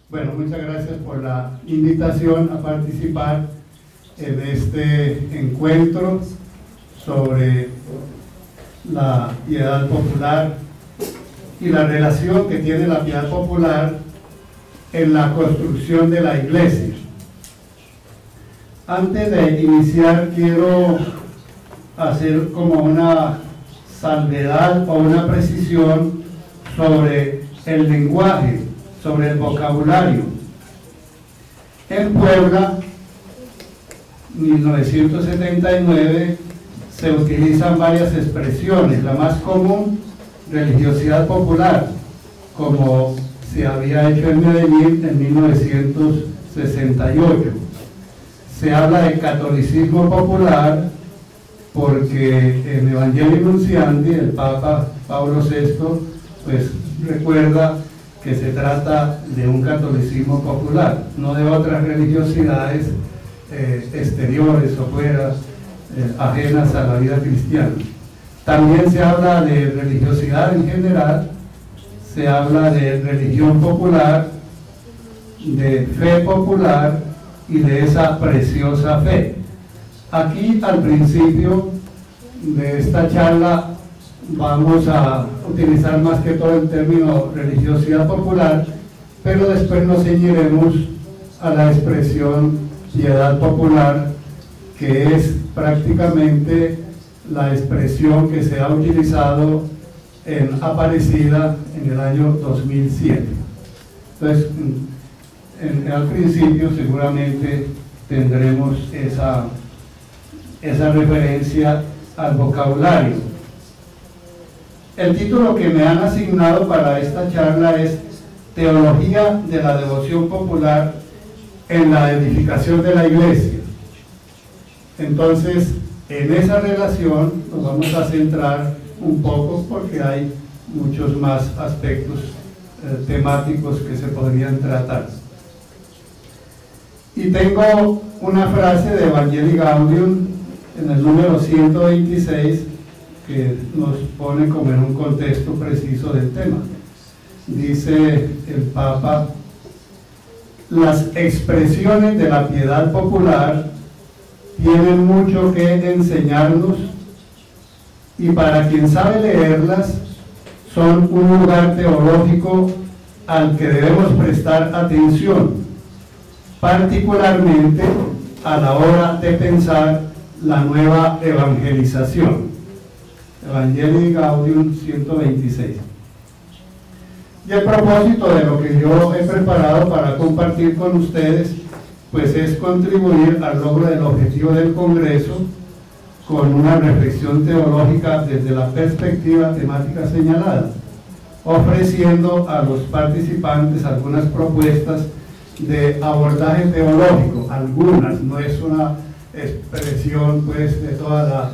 Bueno, muchas gracias por la invitación a participar en este encuentro sobre la piedad popular y la relación que tiene la piedad popular en la construcción de la iglesia. Antes de iniciar, quiero hacer como una salvedad o una precisión sobre el lenguaje, sobre el vocabulario. En Puebla, 1979, se utilizan varias expresiones. La más común, religiosidad popular, como se había hecho en Medellín en 1968. Se habla de catolicismo popular porque en Evangelii Nunciandi el Papa Pablo VI pues recuerda que se trata de un catolicismo popular, no de otras religiosidades exteriores o fuera, ajenas a la vida cristiana. También se habla de religiosidad en general, se habla de religión popular, de fe popular y de esa preciosa fe. Aquí al principio de esta charla vamos a utilizar más que todo el término religiosidad popular, pero después nos ceñiremos a la expresión piedad popular, que es prácticamente la expresión que se ha utilizado en Aparecida en el año 2007. Entonces, al principio seguramente tendremos esa referencia al vocabulario. El título que me han asignado para esta charla es Teología de la Devoción Popular en la edificación de la Iglesia. Entonces, en esa relación nos vamos a centrar un poco porque hay muchos más aspectos temáticos que se podrían tratar. Y tengo una frase de Evangelii Gaudium en el número 126 que nos pone como en un contexto preciso del tema. Dice el Papa: las expresiones de la piedad popular tienen mucho que enseñarnos y para quien sabe leerlas son un lugar teológico al que debemos prestar atención, particularmente a la hora de pensar la nueva evangelización. Evangelii Gaudium 126. Y el propósito de lo que yo he preparado para compartir con ustedes pues es contribuir al logro del objetivo del Congreso con una reflexión teológica desde la perspectiva temática señalada, ofreciendo a los participantes algunas propuestas de abordaje teológico, algunas, no es una expresión pues de toda la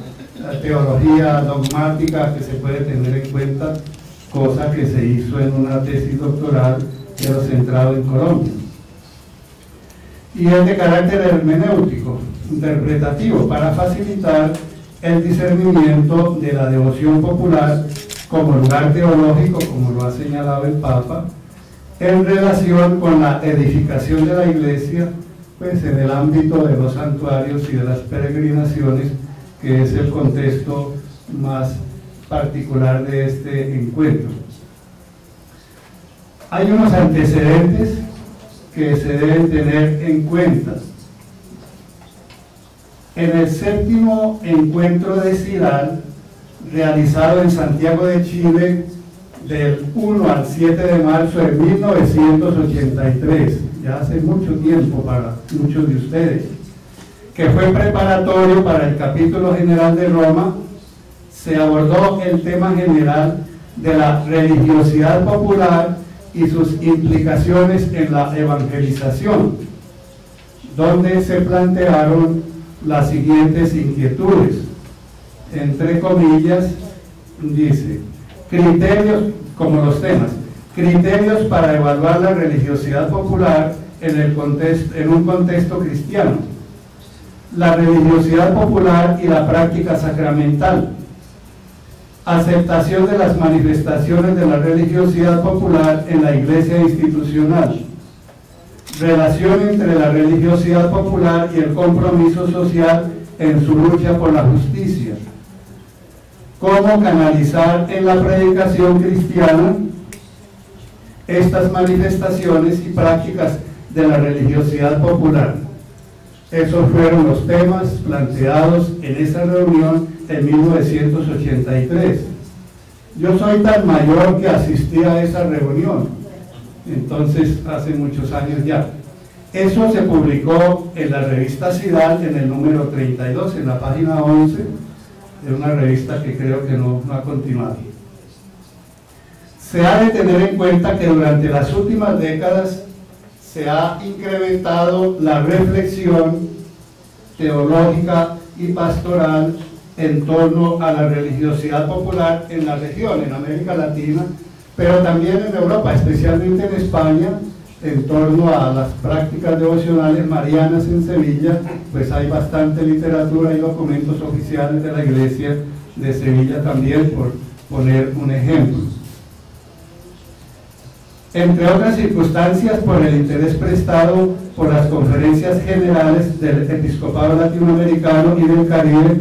teología dogmática que se puede tener en cuenta, cosa que se hizo en una tesis doctoral, pero centrado en Colombia. Y es de carácter hermenéutico, interpretativo, para facilitar el discernimiento de la devoción popular como lugar teológico, como lo ha señalado el Papa, en relación con la edificación de la Iglesia, pues en el ámbito de los santuarios y de las peregrinaciones, que es el contexto más particular de este encuentro. Hay unos antecedentes que se deben tener en cuenta. En el 7º encuentro de CIRAL, realizado en Santiago de Chile del 1 al 7 de marzo de 1983, ya hace mucho tiempo para muchos de ustedes, que fue preparatorio para el capítulo general de Roma, se abordó el tema general de la religiosidad popular y sus implicaciones en la evangelización, donde se plantearon las siguientes inquietudes. Entre comillas, dice, criterios, como los temas, criterios para evaluar la religiosidad popular en un contexto cristiano, la religiosidad popular y la práctica sacramental, aceptación de las manifestaciones de la religiosidad popular en la iglesia institucional, relación entre la religiosidad popular y el compromiso social en su lucha por la justicia, cómo canalizar en la predicación cristiana estas manifestaciones y prácticas de la religiosidad popular. Esos fueron los temas planteados en esa reunión en 1983. Yo soy tan mayor que asistí a esa reunión, entonces hace muchos años ya. Eso se publicó en la revista Cidal en el número 32, en la página 11, de una revista que creo que no ha continuado. Se ha de tener en cuenta que durante las últimas décadas se ha incrementado la reflexión teológica y pastoral en torno a la religiosidad popular en la región, en América Latina, pero también en Europa, especialmente en España, en torno a las prácticas devocionales marianas en Sevilla. Pues hay bastante literatura y documentos oficiales de la Iglesia de Sevilla también, por poner un ejemplo. Entre otras circunstancias, por el interés prestado por las conferencias generales del Episcopado Latinoamericano y del Caribe,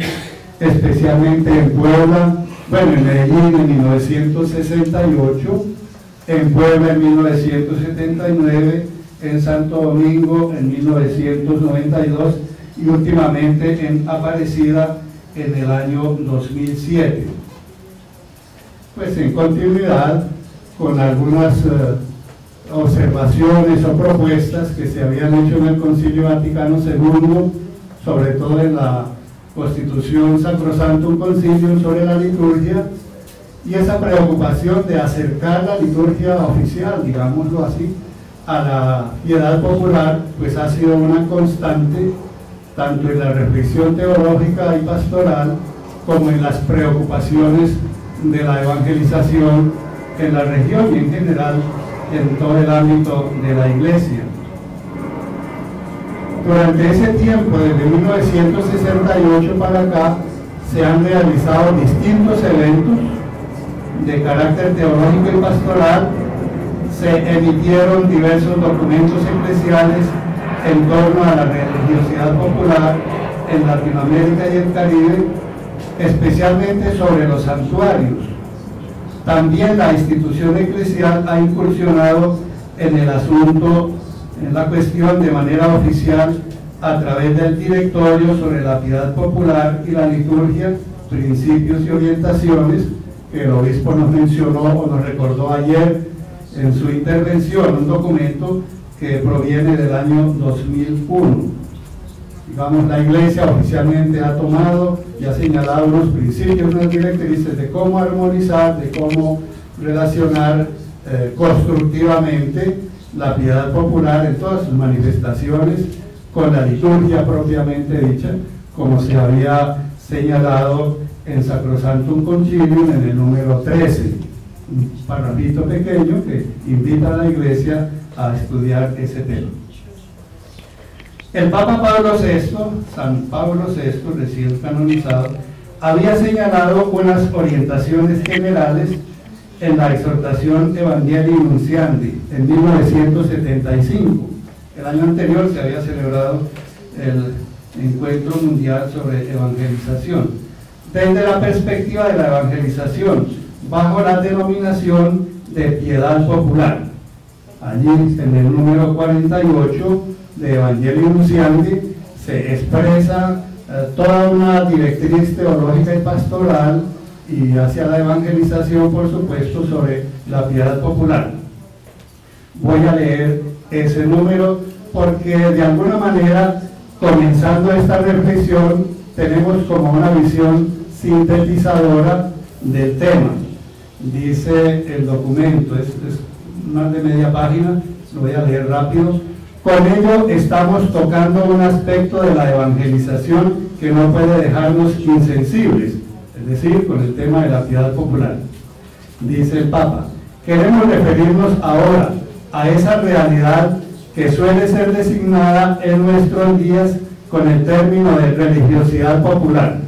especialmente en Puebla, bueno, en Medellín en 1968, en Puebla en 1979, en Santo Domingo en 1992 y últimamente en Aparecida en el año 2007. Pues en continuidad con algunas observaciones o propuestas que se habían hecho en el Concilio Vaticano II, sobre todo en la Constitución Sacrosanctum Concilium sobre la liturgia, y esa preocupación de acercar la liturgia oficial, digámoslo así, a la piedad popular, pues ha sido una constante tanto en la reflexión teológica y pastoral como en las preocupaciones de la evangelización en la región y en general en todo el ámbito de la Iglesia. Durante ese tiempo, desde 1968 para acá, se han realizado distintos eventos de carácter teológico y pastoral. Se emitieron diversos documentos eclesiales en torno a la religiosidad popular en Latinoamérica y el Caribe, especialmente sobre los santuarios. También la institución eclesial ha incursionado en el asunto, en la cuestión de manera oficial, a través del directorio sobre la piedad popular y la liturgia, principios y orientaciones, que el obispo nos mencionó o nos recordó ayer en su intervención, un documento que proviene del año 2001. Digamos, la Iglesia oficialmente ha tomado y ha señalado unos principios, unas directrices de cómo armonizar, de cómo relacionar constructivamente la piedad popular en todas sus manifestaciones con la liturgia propiamente dicha, como se había señalado en Sacrosanctum Concilium en el número 13, un parrafito pequeño que invita a la Iglesia a estudiar ese tema. El Papa Pablo VI, San Pablo VI, recién canonizado, había señalado unas orientaciones generales en la exhortación Evangelii Nunciandi en 1975. El año anterior se había celebrado el Encuentro Mundial sobre Evangelización. Desde la perspectiva de la evangelización, bajo la denominación de piedad popular. Allí, en el número 48 de Evangelii Nunciandi, se expresa toda una directriz teológica y pastoral y hacia la evangelización, por supuesto, sobre la piedad popular. Voy a leer ese número porque de alguna manera, comenzando esta reflexión, tenemos como una visión sintetizadora del tema. Dice el documento, es más de media página, lo voy a leer rápido. Con ello estamos tocando un aspecto de la evangelización que no puede dejarnos insensibles, es decir, con el tema de la piedad popular. Dice el Papa, queremos referirnos ahora a esa realidad que suele ser designada en nuestros días con el término de religiosidad popular.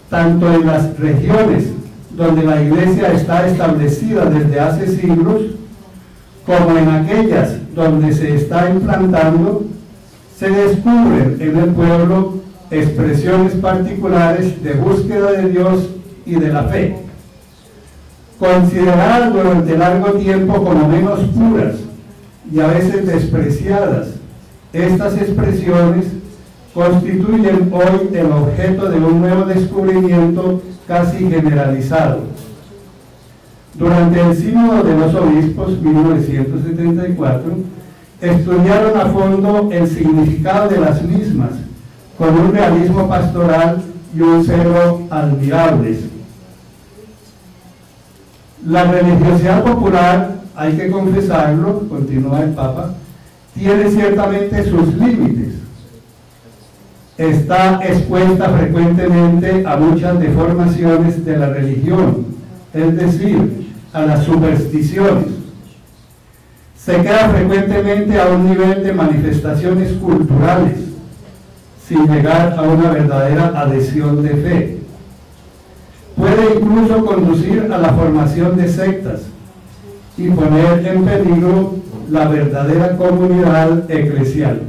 Tanto en las regiones donde la Iglesia está establecida desde hace siglos, como en aquellas donde se está implantando, se descubren en el pueblo expresiones particulares de búsqueda de Dios y de la fe, consideradas durante largo tiempo como menos puras y a veces despreciadas. Estas expresiones constituyen hoy el objeto de un nuevo descubrimiento casi generalizado. Durante el Sínodo de los Obispos, 1974, estudiaron a fondo el significado de las mismas, con un realismo pastoral y un celo admirables. La religiosidad popular, hay que confesarlo, continúa el Papa, tiene ciertamente sus límites. Está expuesta frecuentemente a muchas deformaciones de la religión, es decir, a las supersticiones. Se queda frecuentemente a un nivel de manifestaciones culturales, sin llegar a una verdadera adhesión de fe. Puede incluso conducir a la formación de sectas y poner en peligro la verdadera comunidad eclesial.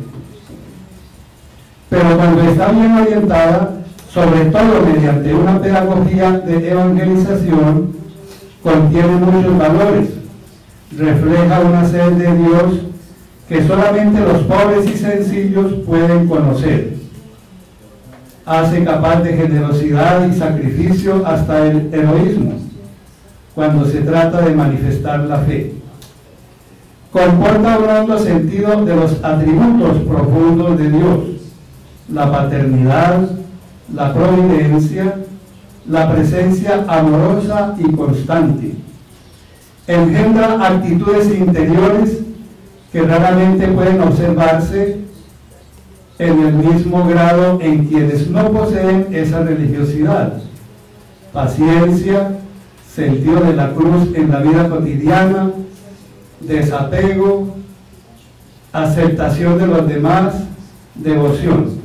Pero cuando está bien orientada, sobre todo mediante una pedagogía de evangelización, contiene muchos valores, refleja una sed de Dios que solamente los pobres y sencillos pueden conocer. Hace capaz de generosidad y sacrificio hasta el heroísmo, cuando se trata de manifestar la fe. Comporta un hondo sentido de los atributos profundos de Dios: la paternidad, la providencia, la presencia amorosa y constante. Engendra actitudes interiores que raramente pueden observarse en el mismo grado en quienes no poseen esa religiosidad: paciencia, sentido de la cruz en la vida cotidiana, desapego, aceptación de los demás, devoción.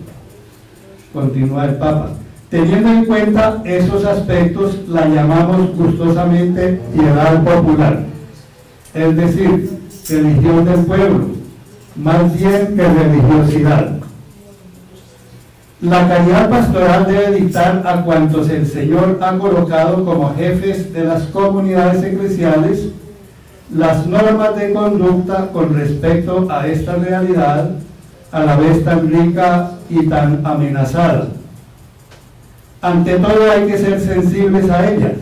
Continúa el Papa. Teniendo en cuenta esos aspectos, la llamamos gustosamente piedad popular, es decir, religión del pueblo, más bien que religiosidad. La caridad pastoral debe dictar a cuantos el Señor ha colocado como jefes de las comunidades eclesiales las normas de conducta con respecto a esta realidad, a la vez tan rica y tan amenazada. Ante todo hay que ser sensibles a ella,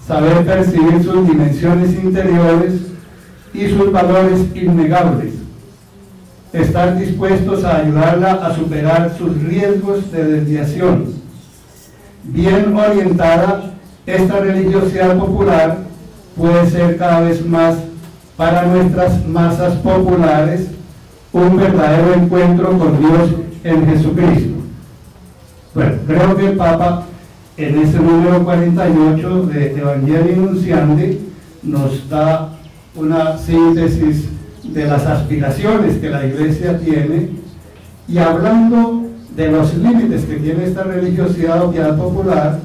saber percibir sus dimensiones interiores y sus valores innegables, estar dispuestos a ayudarla a superar sus riesgos de desviación. Bien orientada, esta religiosidad popular puede ser cada vez más para nuestras masas populares un verdadero encuentro con Dios en Jesucristo. Bueno, creo que el Papa en ese número 48 de Evangelii Nunciandi nos da una síntesis de las aspiraciones que la Iglesia tiene, y hablando de los límites que tiene esta religiosidad o piedad popular,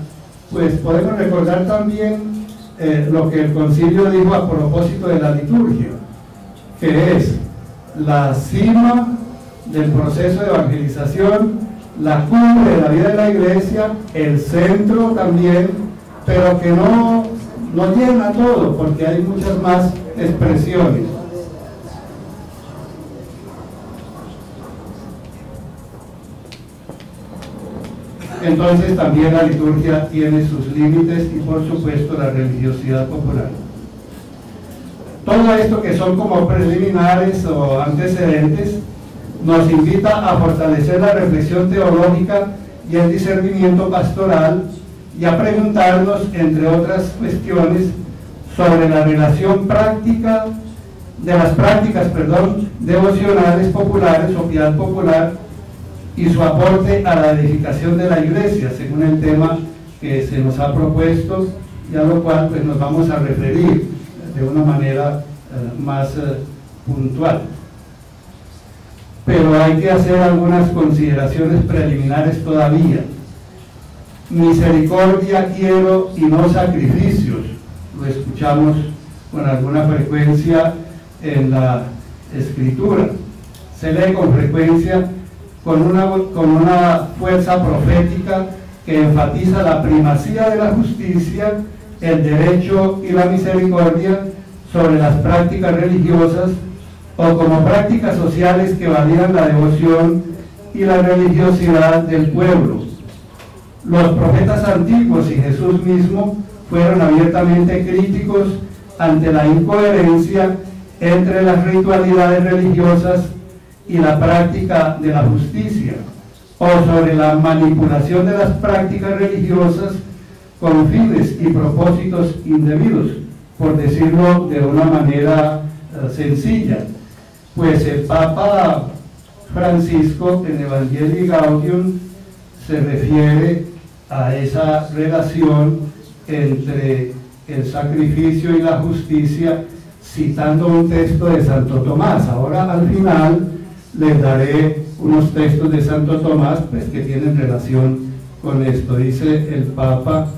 pues podemos recordar también lo que el concilio dijo a propósito de la liturgia, que es la cima del proceso de evangelización, la cumbre de la vida de la Iglesia, el centro también, pero que no llena todo, porque hay muchas más expresiones. Entonces también la liturgia tiene sus límites y por supuesto la religiosidad popular. Todo esto que son como preliminares o antecedentes nos invita a fortalecer la reflexión teológica y el discernimiento pastoral, y a preguntarnos, entre otras cuestiones, sobre la relación práctica de las prácticas devocionales populares o piedad popular y su aporte a la edificación de la Iglesia, según el tema que se nos ha propuesto, y a lo cual pues nos vamos a referir de una manera más puntual. Pero hay que hacer algunas consideraciones preliminares todavía. Misericordia quiero y no sacrificios, lo escuchamos con alguna frecuencia en Escritura. Se lee con frecuencia con una fuerza profética que enfatiza la primacía de la justicia, el derecho y la misericordia sobre las prácticas religiosas, o como prácticas sociales que validan la devoción y la religiosidad del pueblo. Los profetas antiguos y Jesús mismo fueron abiertamente críticos ante la incoherencia entre las ritualidades religiosas y la práctica de la justicia, o sobre la manipulación de las prácticas religiosas con fines y propósitos indebidos, por decirlo de una manera sencilla. Pues el Papa Francisco en Evangelii Gaudium se refiere a esa relación entre el sacrificio y la justicia, citando un texto de Santo Tomás. Ahora al final les daré unos textos de Santo Tomás pues, que tienen relación con esto. Dice el Papa,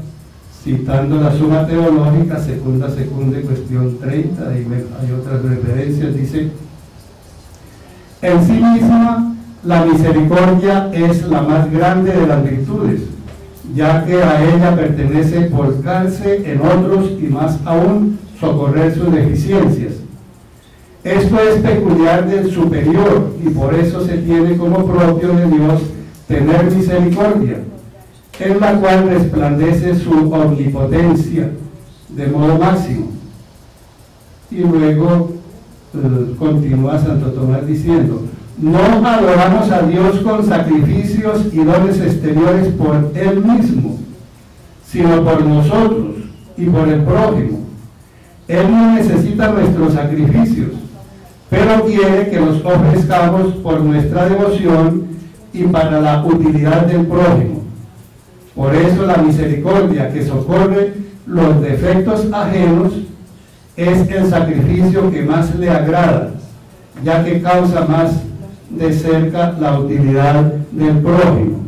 citando la Suma Teológica, segunda, cuestión 30, y hay otras referencias, dice: en sí misma, la misericordia es la más grande de las virtudes, ya que a ella pertenece volcarse en otros y más aún socorrer sus deficiencias. Esto es peculiar del superior y por eso se tiene como propio de Dios tener misericordia, en la cual resplandece su omnipotencia de modo máximo. Y luego continúa Santo Tomás diciendo: no adoramos a Dios con sacrificios y dones exteriores por Él mismo, sino por nosotros y por el prójimo. Él no necesita nuestros sacrificios, pero quiere que los ofrezcamos por nuestra devoción y para la utilidad del prójimo. Por eso la misericordia que socorre los defectos ajenos es el sacrificio que más le agrada, ya que causa más de cerca la utilidad del prójimo.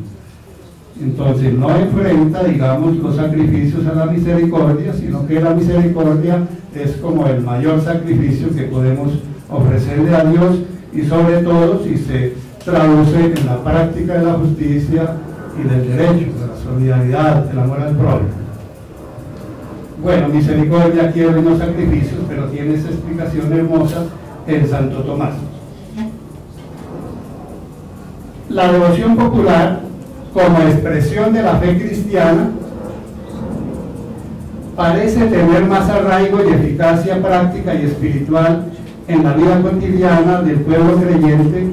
Entonces no enfrenta, digamos, los sacrificios a la misericordia, sino que la misericordia es como el mayor sacrificio que podemos ofrecerle a Dios, y sobre todo si se traduce en la práctica de la justicia y del derecho, de la solidaridad, del amor al prójimo. Bueno, misericordia quiere unos sacrificios, pero tiene esa explicación hermosa en Santo Tomás. La devoción popular, como expresión de la fe cristiana, parece tener más arraigo y eficacia práctica y espiritual en la vida cotidiana del pueblo creyente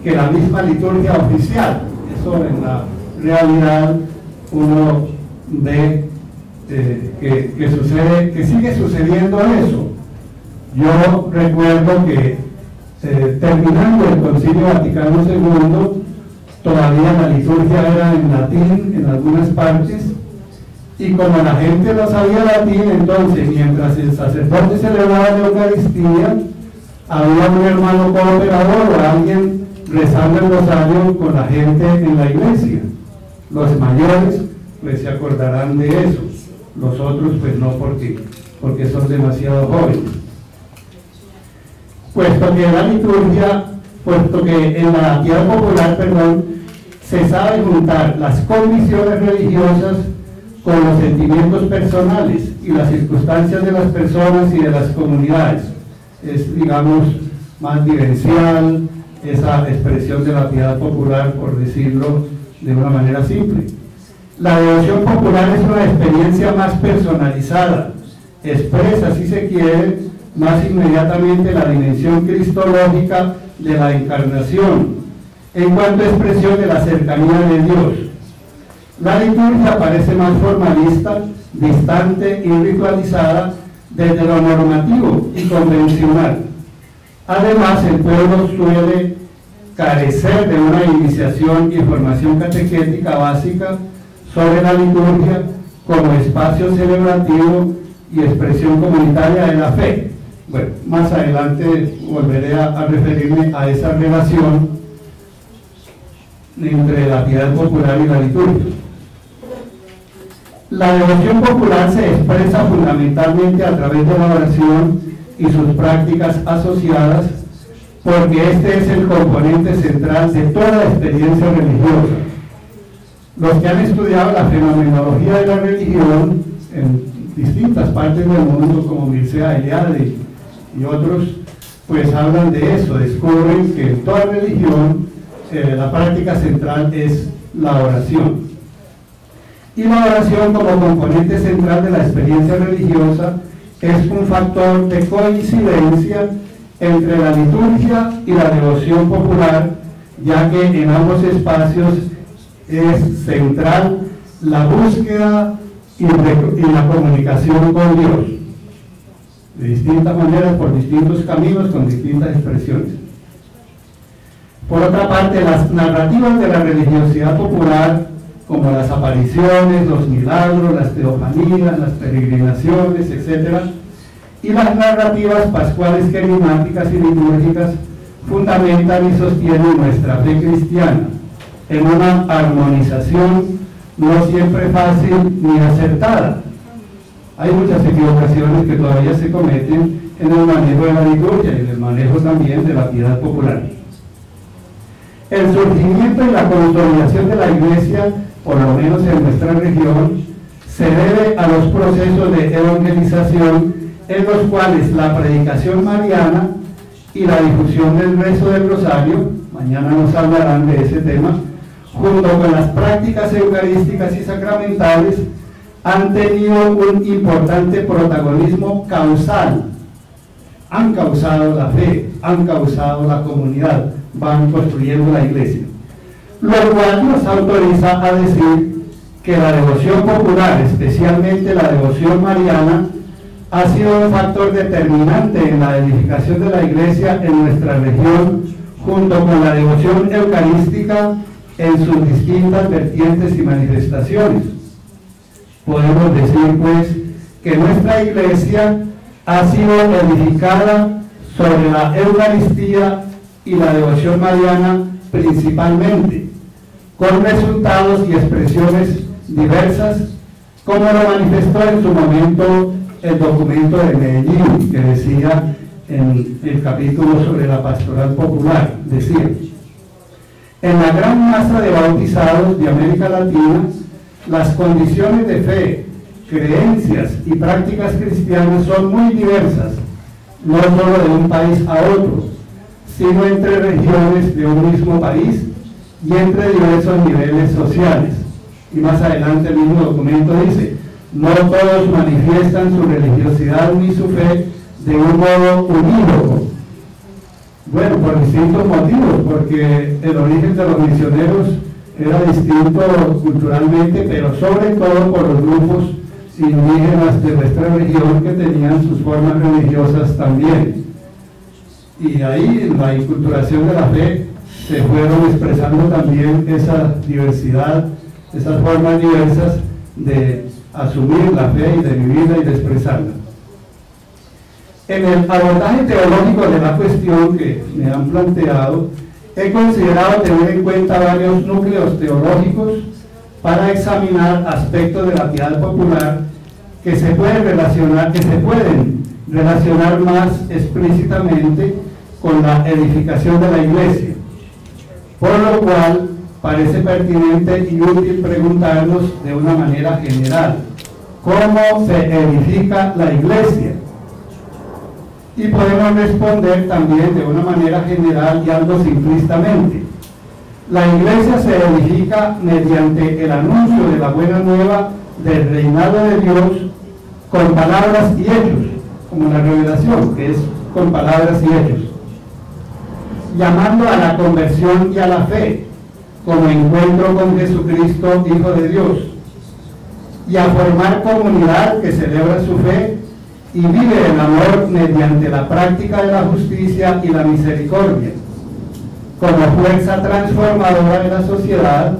que la misma liturgia oficial. Eso en la realidad uno ve que sigue sucediendo eso. Yo recuerdo que terminando el Concilio Vaticano II, todavía la liturgia era en latín en algunas partes, y como la gente no sabía latín, entonces mientras el sacerdote celebraba la Eucaristía, había un hermano cooperador o alguien rezando el rosario con la gente en la iglesia. Los mayores pues se acordarán de eso, los otros pues no, porque son demasiado jóvenes. Puesto que en la piedad popular, se sabe juntar las convicciones religiosas con los sentimientos personales y las circunstancias de las personas y de las comunidades. Es, digamos, más vivencial esa expresión de la piedad popular, por decirlo de una manera simple. La devoción popular es una experiencia más personalizada, expresa, si se quiere, más inmediatamente la dimensión cristológica de la encarnación, en cuanto a expresión de la cercanía de Dios. La liturgia parece más formalista, distante y ritualizada desde lo normativo y convencional. Además, el pueblo suele carecer de una iniciación y formación catequética básica sobre la liturgia como espacio celebrativo y expresión comunitaria de la fe. Bueno, más adelante volveré a referirme a esa relación entre la piedad popular y la liturgia. La devoción popular se expresa fundamentalmente a través de la oración y sus prácticas asociadas, porque este es el componente central de toda la experiencia religiosa. Los que han estudiado la fenomenología de la religión en distintas partes del mundo, como Mircea Eliade y otros, pues hablan de eso, descubren que en toda religión la práctica central es la oración. Y la oración como componente central de la experiencia religiosa es un factor de coincidencia entre la liturgia y la devoción popular, ya que en ambos espacios es central la búsqueda y la comunicación con Dios, de distintas maneras, por distintos caminos, con distintas expresiones. Por otra parte, las narrativas de la religiosidad popular, como las apariciones, los milagros, las teofanías, las peregrinaciones, etc., y las narrativas pascuales querigmáticas y litúrgicas, fundamentan y sostienen nuestra fe cristiana en una armonización no siempre fácil ni acertada. Hay muchas equivocaciones que todavía se cometen en el manejo de la liturgia y en el manejo también de la piedad popular. El surgimiento y la consolidación de la Iglesia, por lo menos en nuestra región, se debe a los procesos de evangelización en los cuales la predicación mariana y la difusión del rezo del rosario, mañana nos hablarán de ese tema, junto con las prácticas eucarísticas y sacramentales, han tenido un importante protagonismo causal. Han causado la fe, han causado la comunidad, van construyendo la Iglesia. Lo cual nos autoriza a decir que la devoción popular, especialmente la devoción mariana, ha sido un factor determinante en la edificación de la Iglesia en nuestra región, junto con la devoción eucarística en sus distintas vertientes y manifestaciones. Podemos decir, pues, que nuestra Iglesia ha sido edificada sobre la Eucaristía y la devoción mariana principalmente, con resultados y expresiones diversas, como lo manifestó en su momento el documento de Medellín, que decía en el capítulo sobre la pastoral popular, decía: en la gran masa de bautizados de América Latina, las condiciones de fe, creencias y prácticas cristianas son muy diversas, no solo de un país a otro, sino entre regiones de un mismo país y entre diversos niveles sociales. Y más adelante el mismo documento dice: no todos manifiestan su religiosidad ni su fe de un modo unívoco. Bueno, por distintos motivos, porque el origen de los misioneros era distinto culturalmente, pero sobre todo por los grupos indígenas de nuestra región que tenían sus formas religiosas también. Y ahí en la inculturación de la fe se fueron expresando también esa diversidad, esas formas diversas de asumir la fe y de vivirla y de expresarla. En el abordaje teológico de la cuestión que me han planteado, he considerado tener en cuenta varios núcleos teológicos para examinar aspectos de la piedad popular que se pueden relacionar más explícitamente con la edificación de la Iglesia, por lo cual parece pertinente y útil preguntarnos de una manera general: ¿cómo se edifica la Iglesia? Y podemos responder también de una manera general y algo simplistamente: la Iglesia se edifica mediante el anuncio de la buena nueva del reinado de Dios con palabras y hechos, como la revelación, que es con palabras y hechos, llamando a la conversión y a la fe como encuentro con Jesucristo, Hijo de Dios, y a formar comunidad que celebra su fe y vive el amor mediante la práctica de la justicia y la misericordia, como fuerza transformadora de la sociedad,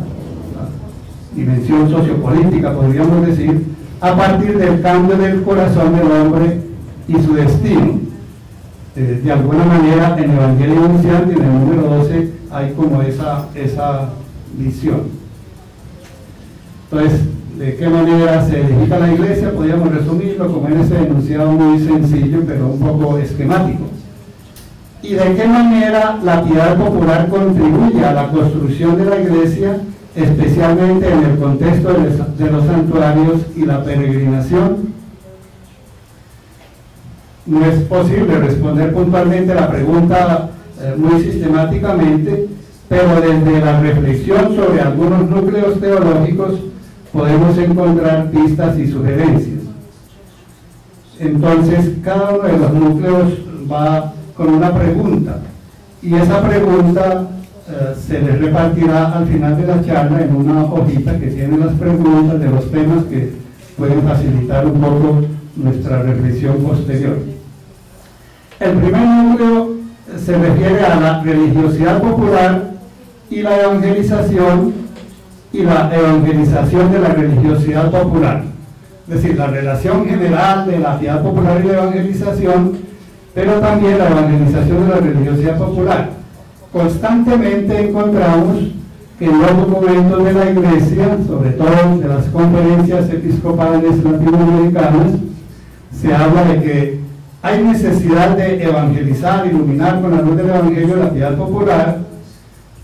dimensión sociopolítica podríamos decir, a partir del cambio del corazón del hombre y su destino. De alguna manera en el Evangelio Iniciante, en el número 12, hay como esa visión. Entonces, ¿de qué manera se edifica la Iglesia? Podríamos resumirlo como en ese enunciado muy sencillo, pero un poco esquemático. y de qué manera la piedad popular contribuye a la construcción de la iglesia, especialmente en el contexto de los santuarios y la peregrinación. No es posible responder puntualmente la pregunta muy sistemáticamente, pero desde la reflexión sobre algunos núcleos teológicos podemos encontrar pistas y sugerencias. Entonces, cada uno de los núcleos va con una pregunta, y esa pregunta se les repartirá al final de la charla en una hojita que tiene las preguntas de los temas que pueden facilitar un poco nuestra reflexión posterior. El primer núcleo se refiere a la religiosidad popular y la evangelización de la religiosidad popular, es decir, la relación general de la piedad popular y la evangelización, pero también la evangelización de la religiosidad popular. Constantemente encontramos que en los documentos de la Iglesia, sobre todo de las conferencias episcopales latinoamericanas, se habla de que hay necesidad de evangelizar, iluminar con la luz del Evangelio la piedad popular,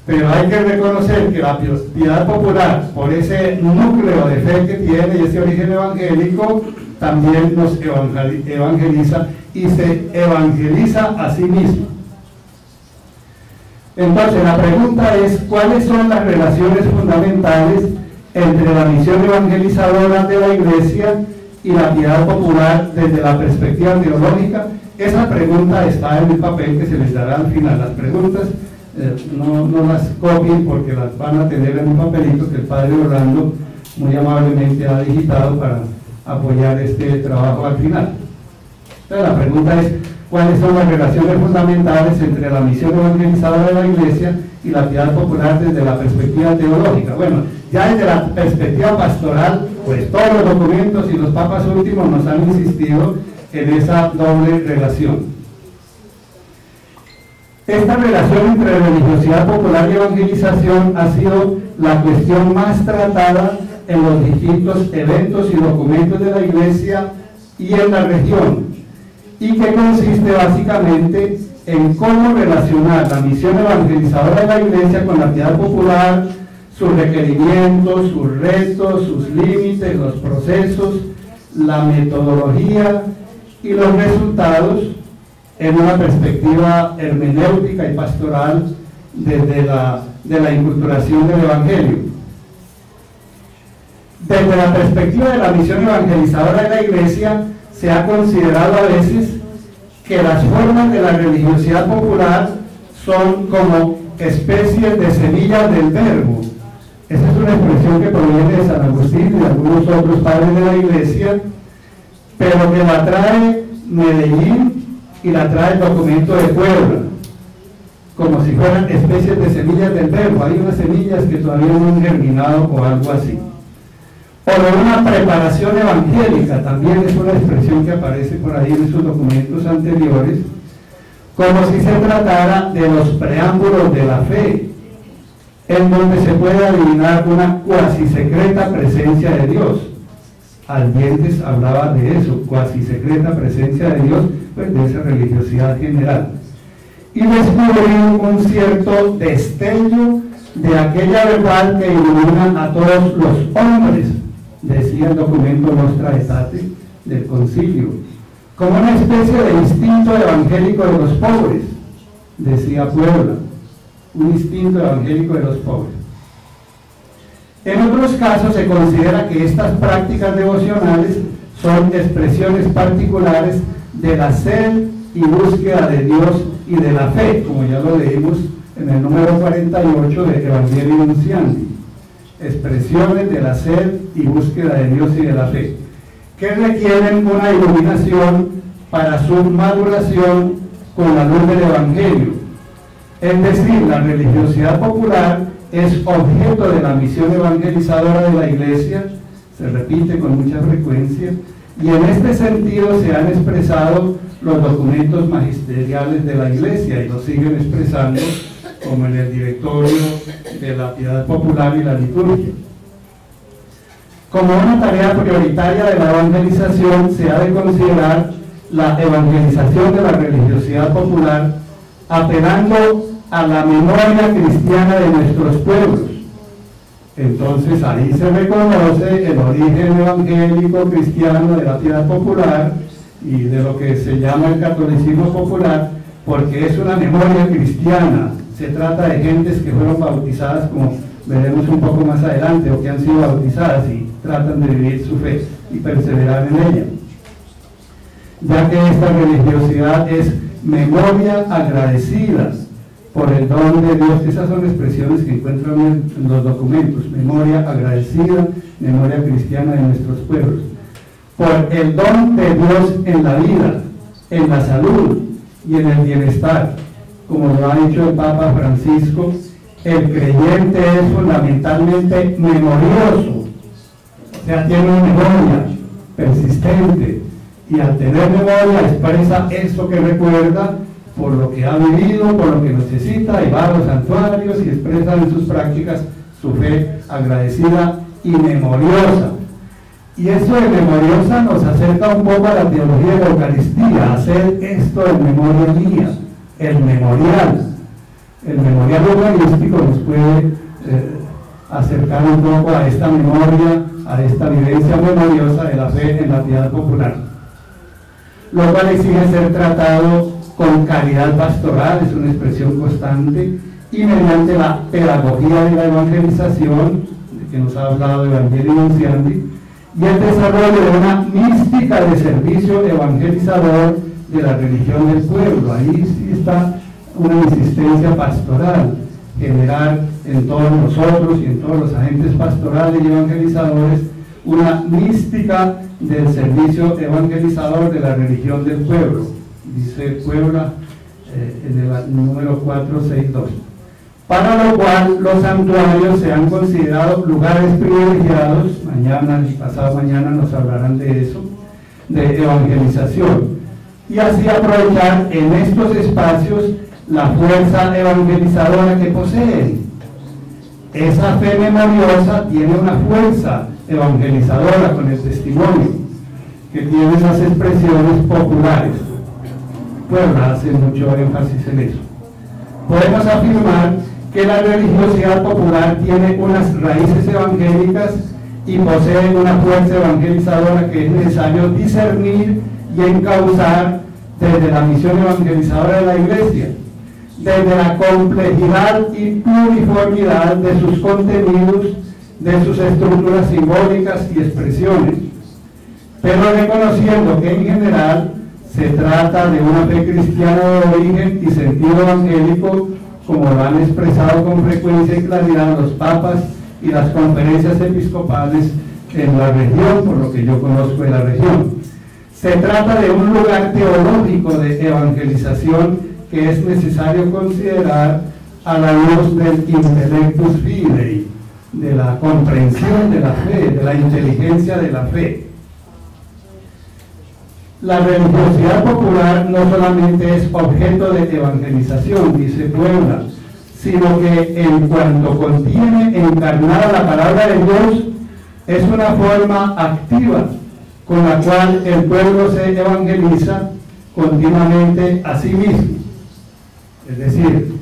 pero hay que reconocer que la piedad popular, por ese núcleo de fe que tiene y ese origen evangélico, también nos evangeliza y se evangeliza a sí misma. Entonces la pregunta es, ¿cuáles son las relaciones fundamentales entre la misión evangelizadora de la Iglesia y la piedad popular desde la perspectiva teológica? Esa pregunta está en el papel que se les dará al final. Las preguntas no las copien porque las van a tener en un papelito que el padre Orlando muy amablemente ha digitado para apoyar este trabajo al final. Entonces la pregunta es, ¿cuáles son las relaciones fundamentales entre la misión evangelizadora de la Iglesia y la piedad popular desde la perspectiva teológica? Bueno, ya desde la perspectiva pastoral, pues todos los documentos y los papas últimos nos han insistido en esa doble relación. Esta relación entre religiosidad popular y evangelización ha sido la cuestión más tratada en los distintos eventos y documentos de la Iglesia y en la región, y que consiste básicamente en cómo relacionar la misión evangelizadora de la Iglesia con la piedad popular, sus requerimientos, sus retos, sus límites, los procesos, la metodología y los resultados en una perspectiva hermenéutica y pastoral desde la inculturación del Evangelio. Desde la perspectiva de la misión evangelizadora de la Iglesia, se ha considerado a veces que las formas de la religiosidad popular son como especies de semillas del verbo. Esa es una expresión que proviene de San Agustín y de algunos otros padres de la Iglesia, pero que la trae Medellín y la trae el documento de Puebla, como si fueran especies de semillas del verbo. Hay unas semillas que todavía no han germinado o algo así. O de una preparación evangélica, también es una expresión que aparece por ahí en esos documentos anteriores, como si se tratara de los preámbulos de la fe, en donde se puede adivinar una cuasi secreta presencia de Dios. Albientes hablaba de eso, cuasi secreta presencia de Dios, pues de esa religiosidad general. Y descubrir un cierto destello de aquella verdad que ilumina a todos los hombres, decía el documento Nostra Aetate del concilio, como una especie de instinto evangélico de los pobres, decía Puebla, un instinto evangélico de los pobres. En otros casos se considera que estas prácticas devocionales son expresiones particulares de la sed y búsqueda de Dios y de la fe, como ya lo leímos en el número 48 de Evangelii Nunciandi. Expresiones de la sed y búsqueda de Dios y de la fe, que requieren una iluminación para su maduración con la luz del Evangelio. Es decir, la religiosidad popular es objeto de la misión evangelizadora de la Iglesia, se repite con mucha frecuencia, y en este sentido se han expresado los documentos magisteriales de la Iglesia y lo siguen expresando, como en el directorio de la piedad popular y la liturgia. Como una tarea prioritaria de la evangelización, se ha de considerar la evangelización de la religiosidad popular apelando a la memoria cristiana de nuestros pueblos. Entonces ahí se reconoce el origen evangélico cristiano de la piedad popular y de lo que se llama el catolicismo popular, porque es una memoria cristiana. Se trata de gentes que fueron bautizadas, como veremos un poco más adelante, o que han sido bautizadas y tratan de vivir su fe y perseverar en ella, ya que esta religiosidad es memoria agradecida por el don de Dios. Esas son expresiones que encuentran en los documentos: memoria agradecida, memoria cristiana de nuestros pueblos, por el don de Dios en la vida, en la salud y en el bienestar. Como lo ha dicho el Papa Francisco, el creyente es fundamentalmente memorioso, o sea, tiene una memoria persistente, y al tener memoria expresa eso que recuerda por lo que ha vivido, por lo que necesita, y va a los santuarios y expresa en sus prácticas su fe agradecida y memoriosa. Y eso de memoriosa nos acerca un poco a la teología de la Eucaristía, hacer esto en memoria mía, el memorial. El memorial eucarístico nos puede acercar un poco a esta memoria, a esta vivencia memoriosa de la fe en la piedad popular, lo cual exige ser tratado con calidad pastoral, es una expresión constante, y mediante la pedagogía de la evangelización, de que nos ha hablado Evangelii Nunciandi, y el desarrollo de una mística de servicio evangelizador de la religión del pueblo. Ahí sí está una insistencia pastoral, generar en todos nosotros y en todos los agentes pastorales y evangelizadores una mística del servicio evangelizador de la religión del pueblo, dice Puebla en el número 462, para lo cual los santuarios se han considerado lugares privilegiados. Mañana y pasado mañana nos hablarán de eso, de evangelización, y así aprovechar en estos espacios la fuerza evangelizadora que poseen. Esa fe memoriosa tiene una fuerza evangelizadora con el testimonio, que tiene esas expresiones populares. Puebla hace mucho énfasis en eso. Podemos afirmar que la religiosidad popular tiene unas raíces evangélicas y posee una fuerza evangelizadora que es necesario discernir y encauzar desde la misión evangelizadora de la Iglesia, desde la complejidad y pluriformidad de sus contenidos, de sus estructuras simbólicas y expresiones, pero reconociendo que en general se trata de una fe cristiana de origen y sentido evangélico, como lo han expresado con frecuencia y claridad los papas y las conferencias episcopales en la región, por lo que yo conozco de la región. Se trata de un lugar teológico de evangelización que es necesario considerar a la luz del intellectus fidei, de la comprensión de la fe, de la inteligencia de la fe. La religiosidad popular no solamente es objeto de evangelización, dice Puebla, sino que en cuanto contiene encarnada la palabra de Dios, es una forma activa con la cual el pueblo se evangeliza continuamente a sí mismo. Es decir,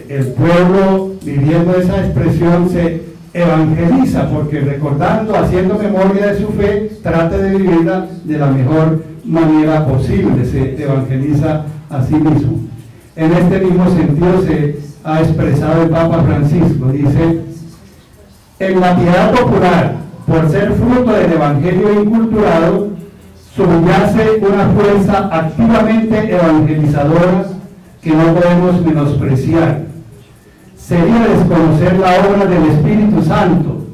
el pueblo, viviendo esa expresión, se evangeliza, porque recordando, haciendo memoria de su fe, trata de vivirla de la mejor manera posible, se evangeliza a sí mismo. En este mismo sentido se ha expresado el Papa Francisco, dice: en la piedad popular, por ser fruto del evangelio inculturado, subyace una fuerza activamente evangelizadora que no podemos menospreciar. Sería desconocer la obra del Espíritu Santo.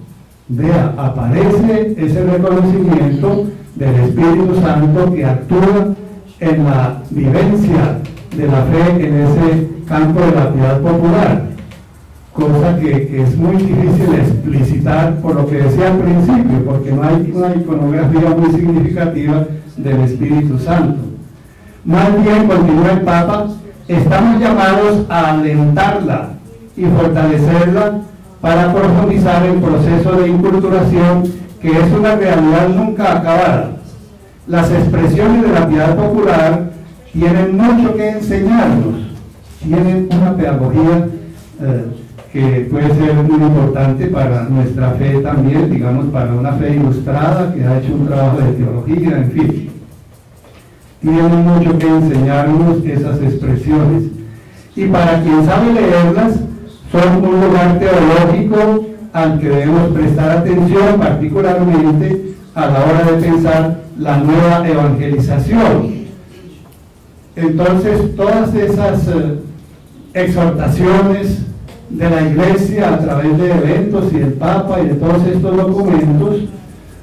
Vea, aparece ese reconocimiento del Espíritu Santo que actúa en la vivencia de la fe en ese campo de la piedad popular, cosa que es muy difícil explicitar, por lo que decía al principio, porque no hay una iconografía muy significativa del Espíritu Santo. Más bien, continúa el Papa, estamos llamados a alentarla y fortalecerla para profundizar el proceso de inculturación, que es una realidad nunca acabada. Las expresiones de la piedad popular tienen mucho que enseñarnos tienen una pedagogía que puede ser muy importante para nuestra fe también, digamos, para una fe ilustrada que ha hecho un trabajo de teología, en fin. Tienen mucho que enseñarnos esas expresiones. Y para quien sabe leerlas, son un lugar teológico al que debemos prestar atención, particularmente a la hora de pensar la nueva evangelización. Entonces, todas esas exhortaciones de la Iglesia a través de eventos y del Papa y de todos estos documentos,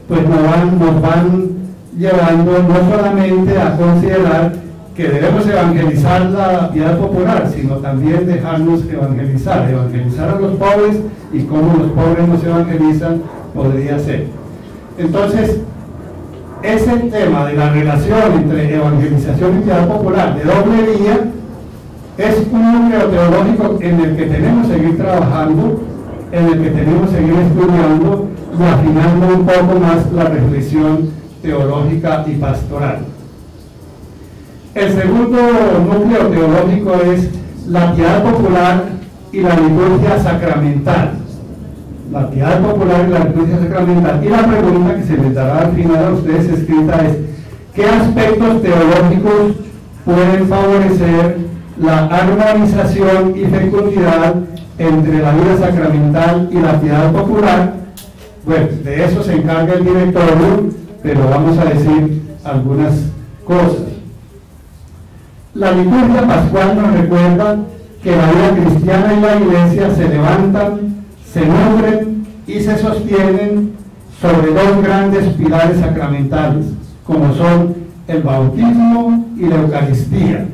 pues nos van llevando no solamente a considerar que debemos evangelizar la piedad popular, sino también dejarnos evangelizar a los pobres, y cómo los pobres nos evangelizan podría ser. Entonces, ese tema de la relación entre evangelización y piedad popular de doble vía es un núcleo teológico en el que tenemos que seguir trabajando, en el que tenemos que seguir estudiando y afinando un poco más la reflexión teológica y pastoral. El segundo núcleo teológico es la piedad popular y la liturgia sacramental. La piedad popular y la liturgia sacramental. Y la pregunta que se les dará al final a ustedes escrita es: ¿qué aspectos teológicos pueden favorecer la armonización y fecundidad entre la vida sacramental y la piedad popular? Bueno, de eso se encarga el directorio, pero vamos a decir algunas cosas. La liturgia pascual nos recuerda que la vida cristiana y la iglesia se levantan, se nutren y se sostienen sobre dos grandes pilares sacramentales, como son el bautismo y la Eucaristía.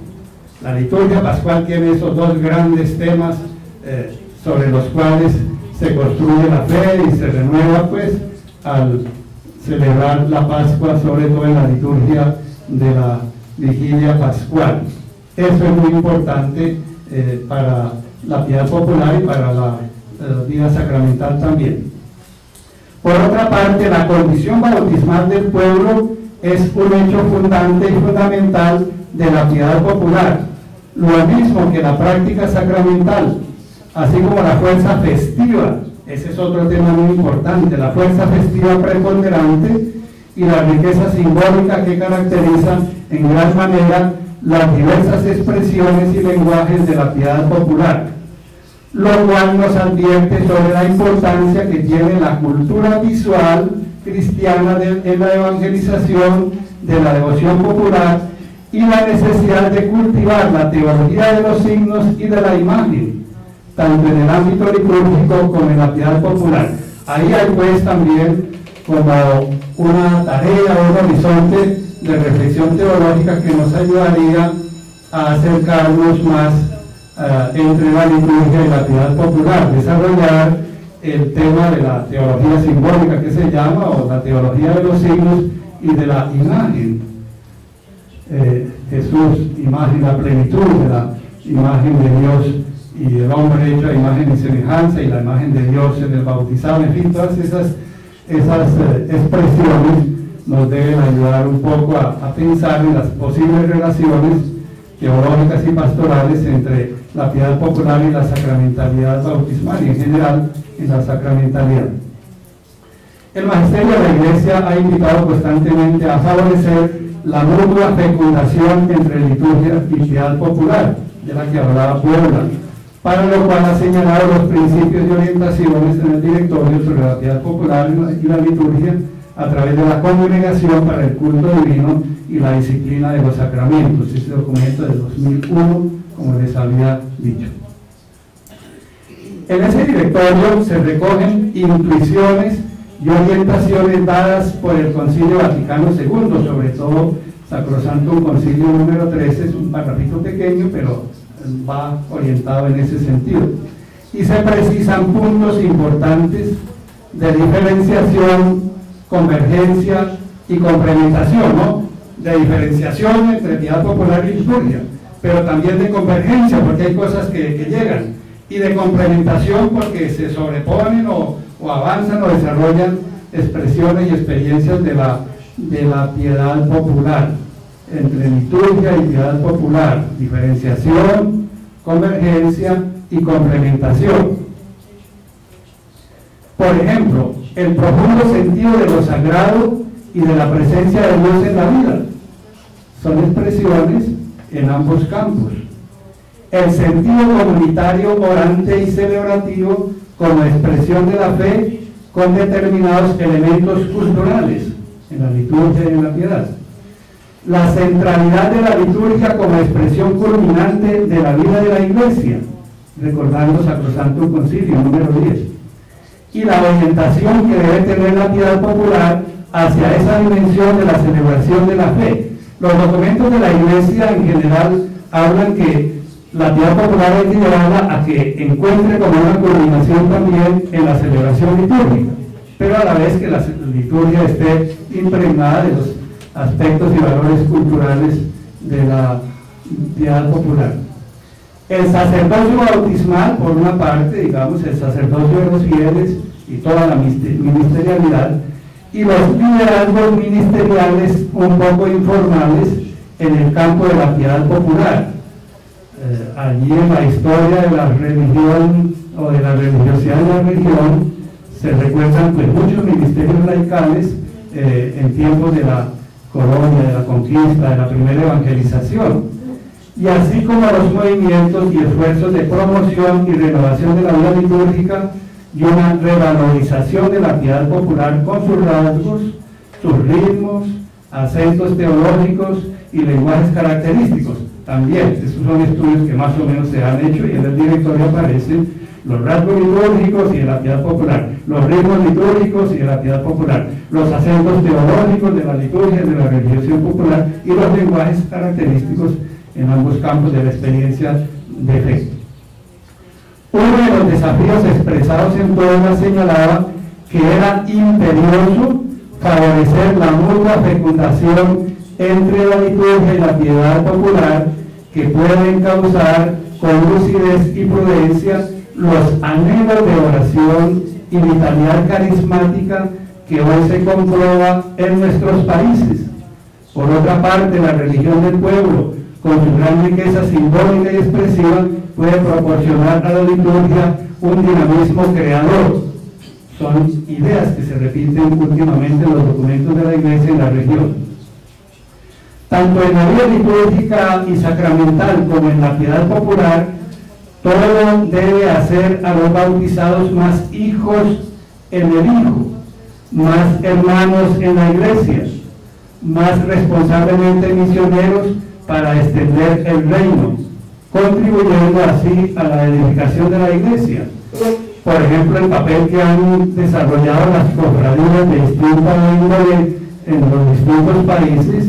La liturgia pascual tiene esos dos grandes temas sobre los cuales se construye la fe y se renueva, pues, al celebrar la Pascua, sobre todo en la liturgia de la vigilia pascual. Eso es muy importante para la piedad popular y para la vida sacramental también. Por otra parte, la condición bautismal del pueblo es un hecho fundante y fundamental de la piedad popular, lo mismo que la práctica sacramental, así como la fuerza festiva. Ese es otro tema muy importante, la fuerza festiva preponderante y la riqueza simbólica que caracteriza en gran manera las diversas expresiones y lenguajes de la piedad popular, lo cual nos advierte sobre la importancia que tiene la cultura visual cristiana en la evangelización de la devoción popular y la necesidad de cultivar la teología de los signos y de la imagen, tanto en el ámbito litúrgico como en la piedad popular. Ahí hay pues también como una tarea, un horizonte de reflexión teológica que nos ayudaría a acercarnos más entre la liturgia y la piedad popular, desarrollar el tema de la teología simbólica que se llama, o la teología de los signos y de la imagen. Jesús, imagen, la plenitud de la imagen de Dios y el hombre hecho a imagen y semejanza, y la imagen de Dios en el bautizado, en fin, todas esas expresiones nos deben ayudar un poco a pensar en las posibles relaciones teológicas y pastorales entre la piedad popular y la sacramentalidad bautismal, y en general en la sacramentalidad. El magisterio de la Iglesia ha invitado constantemente a favorecer la mutua fecundación entre liturgia y piedad popular, de la que hablaba Puebla, para lo cual ha señalado los principios y orientaciones en el directorio sobre la piedad popular y la liturgia a través de la Congregación para el Culto Divino y la Disciplina de los Sacramentos. Este documento de 2001, como les había dicho. En ese directorio se recogen intuiciones y orientaciones dadas por el Concilio Vaticano II, sobre todo Sacrosantum Concilio número 13, es un parrafito pequeño, pero va orientado en ese sentido. Y se precisan puntos importantes de diferenciación, convergencia y complementación, ¿no? De diferenciación entre piedad popular y liturgia, pero también de convergencia, porque hay cosas que llegan, y de complementación porque se sobreponen o avanzan o desarrollan expresiones y experiencias de la piedad popular. Entre liturgia y piedad popular, diferenciación, convergencia y complementación. Por ejemplo, el profundo sentido de lo sagrado y de la presencia de Dios en la vida son expresiones en ambos campos. El sentido comunitario, orante y celebrativo como expresión de la fe con determinados elementos culturales en la liturgia y en la piedad. La centralidad de la liturgia como expresión culminante de la vida de la Iglesia, recordando Sacrosanto Concilio número 10. Y la orientación que debe tener la piedad popular hacia esa dimensión de la celebración de la fe. Los documentos de la Iglesia en general hablan que la piedad popular hay que llevarla a que encuentre como una culminación también en la celebración litúrgica, pero a la vez que la liturgia esté impregnada de los aspectos y valores culturales de la piedad popular. El sacerdocio bautismal, por una parte, digamos, el sacerdocio de los fieles y toda la ministerialidad, y los liderazgos ministeriales un poco informales en el campo de la piedad popular. Allí en la historia de la religión o de la religiosidad de la región se recuerdan pues muchos ministerios laicales en tiempos de la colonia, de la conquista, de la primera evangelización, y así como los movimientos y esfuerzos de promoción y renovación de la vida litúrgica y una revalorización de la piedad popular con sus rasgos, sus ritmos, acentos teológicos y lenguajes característicos. También, esos son estudios que más o menos se han hecho y en el directorio aparecen los rasgos litúrgicos y de la piedad popular, los ritmos litúrgicos y de la piedad popular, los acentos teológicos de la liturgia y de la religiosidad popular y los lenguajes característicos en ambos campos de la experiencia de fe. Uno de los desafíos expresados en Puebla señalaba que era imperioso favorecer la mutua fecundación entre la liturgia y la piedad popular, que pueden causar con lucidez y prudencia los anhelos de oración y vitalidad carismática que hoy se comprueba en nuestros países. Por otra parte, la religión del pueblo, con su gran riqueza simbólica y expresiva, puede proporcionar a la liturgia un dinamismo creador. Son ideas que se repiten últimamente en los documentos de la Iglesia en la región. Tanto en la vida litúrgica y sacramental como en la piedad popular, todo debe hacer a los bautizados más hijos en el Hijo, más hermanos en la Iglesia, más responsablemente misioneros para extender el reino, contribuyendo así a la edificación de la Iglesia. Por ejemplo, el papel que han desarrollado las cofradías de distinta índole en los distintos países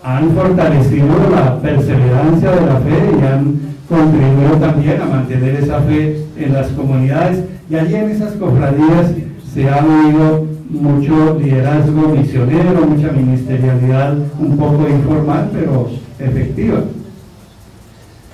han fortalecido la perseverancia de la fe y han contribuido también a mantener esa fe en las comunidades, y allí en esas cofradías se ha oído mucho liderazgo misionero, mucha ministerialidad un poco informal pero efectiva.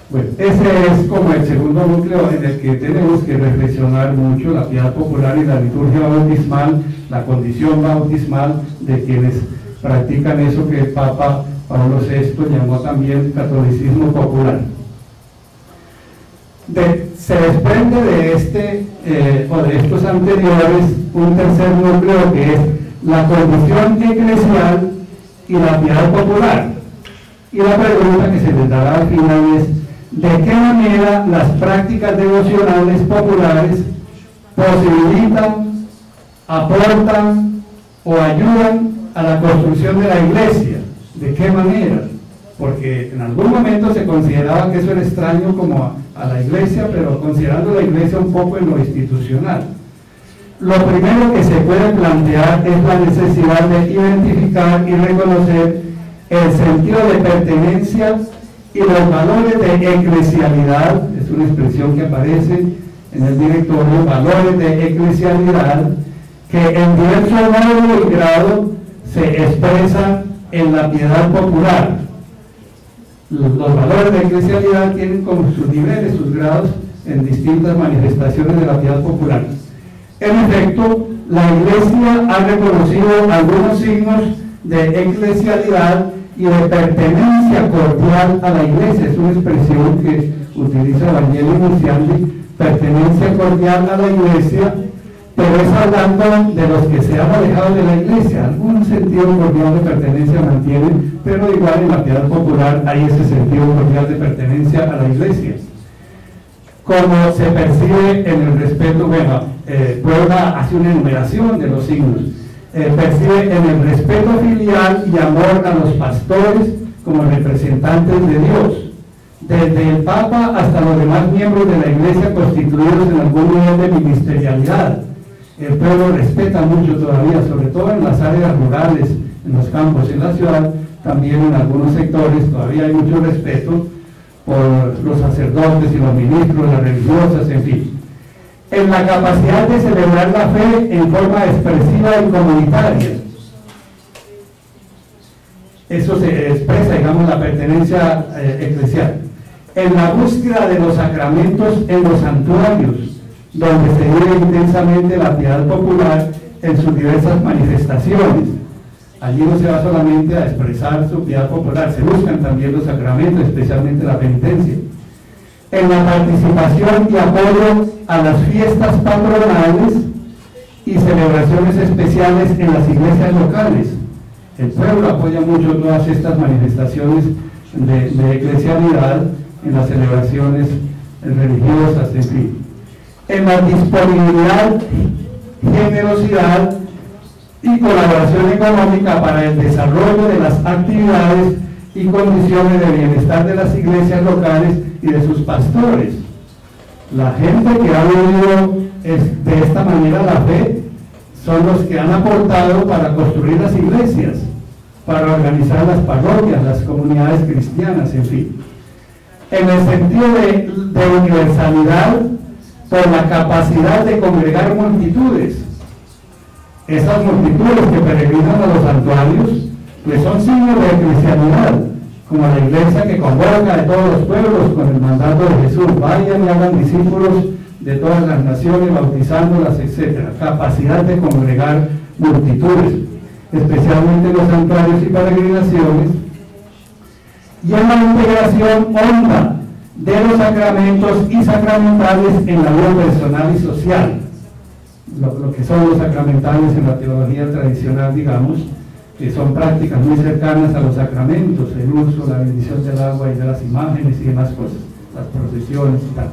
Bueno, ese es como el segundo núcleo en el que tenemos que reflexionar mucho: la piedad popular y la liturgia bautismal, la condición bautismal de quienes practican eso que el Papa Pablo VI llamó también catolicismo popular. Se desprende de o de estos anteriores un tercer núcleo, que es la condición eclesial y la piedad popular. Y la pregunta que se les dará al final es: ¿de qué manera las prácticas devocionales populares posibilitan, aportan o ayudan a la construcción de la Iglesia? ¿De qué manera? Porque en algún momento se consideraba que eso era extraño como a la Iglesia, pero considerando la Iglesia un poco en lo institucional. Lo primero que se puede plantear es la necesidad de identificar y reconocer el sentido de pertenencia y los valores de eclesialidad. Es una expresión que aparece en el directorio: valores de eclesialidad, que en diverso modo y grado se expresan en la piedad popular. Los valores de eclesialidad tienen como sus niveles, sus grados en distintas manifestaciones de la piedad popular. En efecto, la Iglesia ha reconocido algunos signos de eclesialidad y de pertenencia cordial a la iglesia. Es una expresión que utiliza Evangelii Nunciandi, pertenencia cordial a la iglesia, pero es hablando de los que se han alejado de la iglesia. Algún sentido cordial de pertenencia mantienen, pero igual en la piedad popular hay ese sentido cordial de pertenencia a la iglesia. Como se percibe en el respeto, Puebla hace una enumeración de los signos, percibe en el respeto filial y amor a los pastores como representantes de Dios, desde el Papa hasta los demás miembros de la iglesia constituidos en algún nivel de ministerialidad. El pueblo respeta mucho todavía, sobre todo en las áreas rurales, en los campos, en la ciudad, también en algunos sectores todavía hay mucho respeto por los sacerdotes y los ministros, las religiosas, en fin. En la capacidad de celebrar la fe en forma expresiva y comunitaria. Eso se expresa, digamos, la pertenencia eclesial. En la búsqueda de los sacramentos en los santuarios, donde se vive intensamente la piedad popular en sus diversas manifestaciones. Allí no se va solamente a expresar su piedad popular, se buscan también los sacramentos, especialmente la penitencia. En la participación y apoyo a las fiestas patronales y celebraciones especiales en las iglesias locales. El pueblo apoya mucho todas estas manifestaciones de eclesialidad en las celebraciones religiosas, en fin. En la disponibilidad, generosidad y colaboración económica para el desarrollo de las actividades y condiciones de bienestar de las iglesias locales y de sus pastores. La gente que ha vivido de esta manera la fe son los que han aportado para construir las iglesias, para organizar las parroquias, las comunidades cristianas, en fin. En el sentido de universalidad, por la capacidad de congregar multitudes. Esas multitudes que peregrinan a los santuarios, pues son signos de eclesialidad, como la iglesia que convoca de todos los pueblos con el mandato de Jesús: vayan y hagan discípulos de todas las naciones, bautizándolas, etc. Capacidad de congregar multitudes, especialmente los santuarios y peregrinaciones. Y en la integración honda de los sacramentos y sacramentales en la vida personal y social. Lo que son los sacramentales en la teología tradicional, digamos, que son prácticas muy cercanas a los sacramentos, el uso, la bendición del agua y de las imágenes y demás cosas, las procesiones y tal.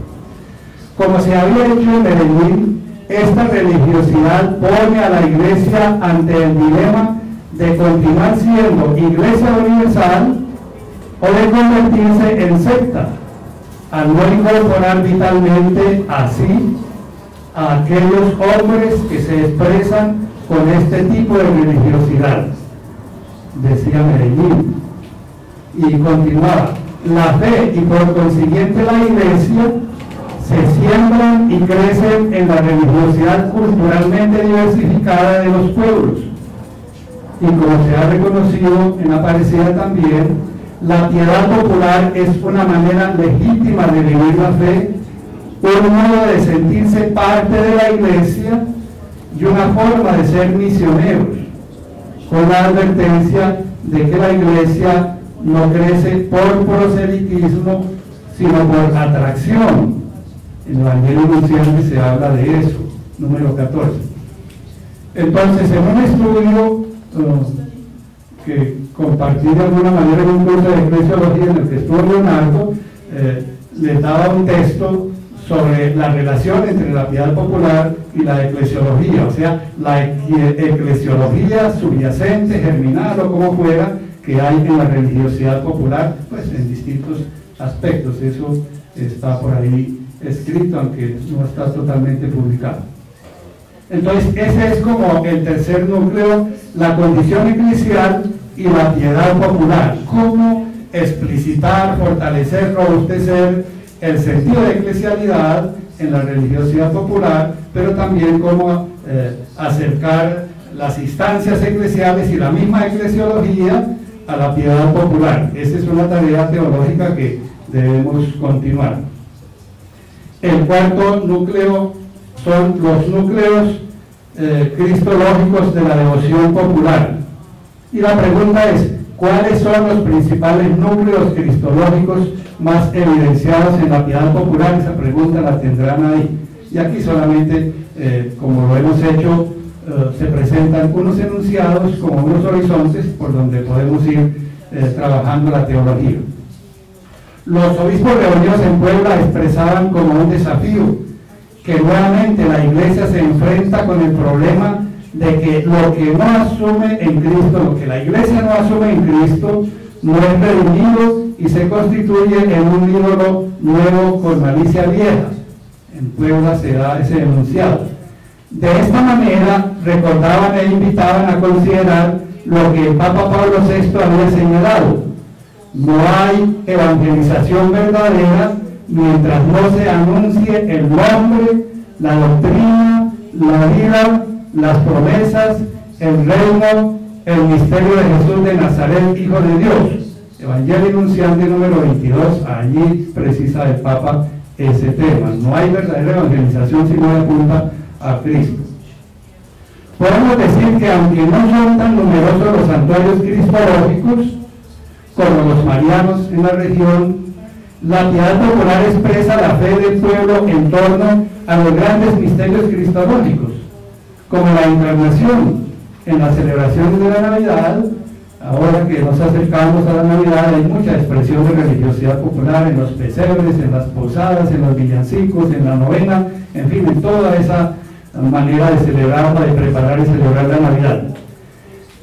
Como se había hecho en Medellín, esta religiosidad pone a la iglesia ante el dilema de continuar siendo iglesia universal o de convertirse en secta, al no incorporar vitalmente así a aquellos hombres que se expresan con este tipo de religiosidad, decía Medellín. Y continuaba: la fe y por consiguiente la iglesia se siembran y crecen en la religiosidad culturalmente diversificada de los pueblos. Y como se ha reconocido en Aparecida también, la piedad popular es una manera legítima de vivir la fe, un modo de sentirse parte de la iglesia y una forma de ser misioneros, con la advertencia de que la iglesia no crece por proselitismo, sino por atracción. En el Evangelii Nunciandi se habla de eso, número 14. Entonces, en un estudio que compartí de alguna manera en un curso de eclesiología en el que estuvo Leonardo, les daba un texto sobre la relación entre la piedad popular y la eclesiología, o sea, la eclesiología subyacente, germinal o como fuera, que hay en la religiosidad popular, pues en distintos aspectos. Eso está por ahí escrito, aunque no está totalmente publicado. Entonces, ese es como el tercer núcleo, la condición eclesial y la piedad popular. Cómo explicitar, fortalecer, robustecer el sentido de eclesialidad en la religiosidad popular, pero también cómo acercar las instancias eclesiales y la misma eclesiología a la piedad popular. Esa es una tarea teológica que debemos continuar. El cuarto núcleo son los núcleos cristológicos de la devoción popular. Y la pregunta es: ¿cuáles son los principales núcleos cristológicos más evidenciados en la piedad popular? Esa pregunta la tendrán ahí. Y aquí solamente, como lo hemos hecho, se presentan unos enunciados como unos horizontes por donde podemos ir trabajando la teología. Los obispos reunidos en Puebla expresaban como un desafío que nuevamente la Iglesia se enfrenta con el problema de que lo que no asume en Cristo, lo que la Iglesia no asume en Cristo, no es redimido y se constituye en un ídolo nuevo con malicia vieja. En Puebla se da ese enunciado. De esta manera recordaban e invitaban a considerar lo que el Papa Pablo VI había señalado: no hay evangelización verdadera mientras no se anuncie el nombre, la doctrina, la vida, las promesas, el reino, el misterio de Jesús de Nazaret, Hijo de Dios. Evangelio Nunciante número 22, allí precisa el Papa ese tema. No hay verdadera evangelización si no apunta a Cristo. Podemos decir que aunque no son tan numerosos los santuarios cristológicos como los marianos en la región, la piedad popular expresa la fe del pueblo en torno a los grandes misterios cristológicos, como la encarnación en las celebraciones de la Navidad. Ahora que nos acercamos a la Navidad hay mucha expresión de religiosidad popular en los pesebres, en las posadas, en los villancicos, en la novena, en fin, en toda esa manera de celebrarla, de preparar y celebrar la Navidad.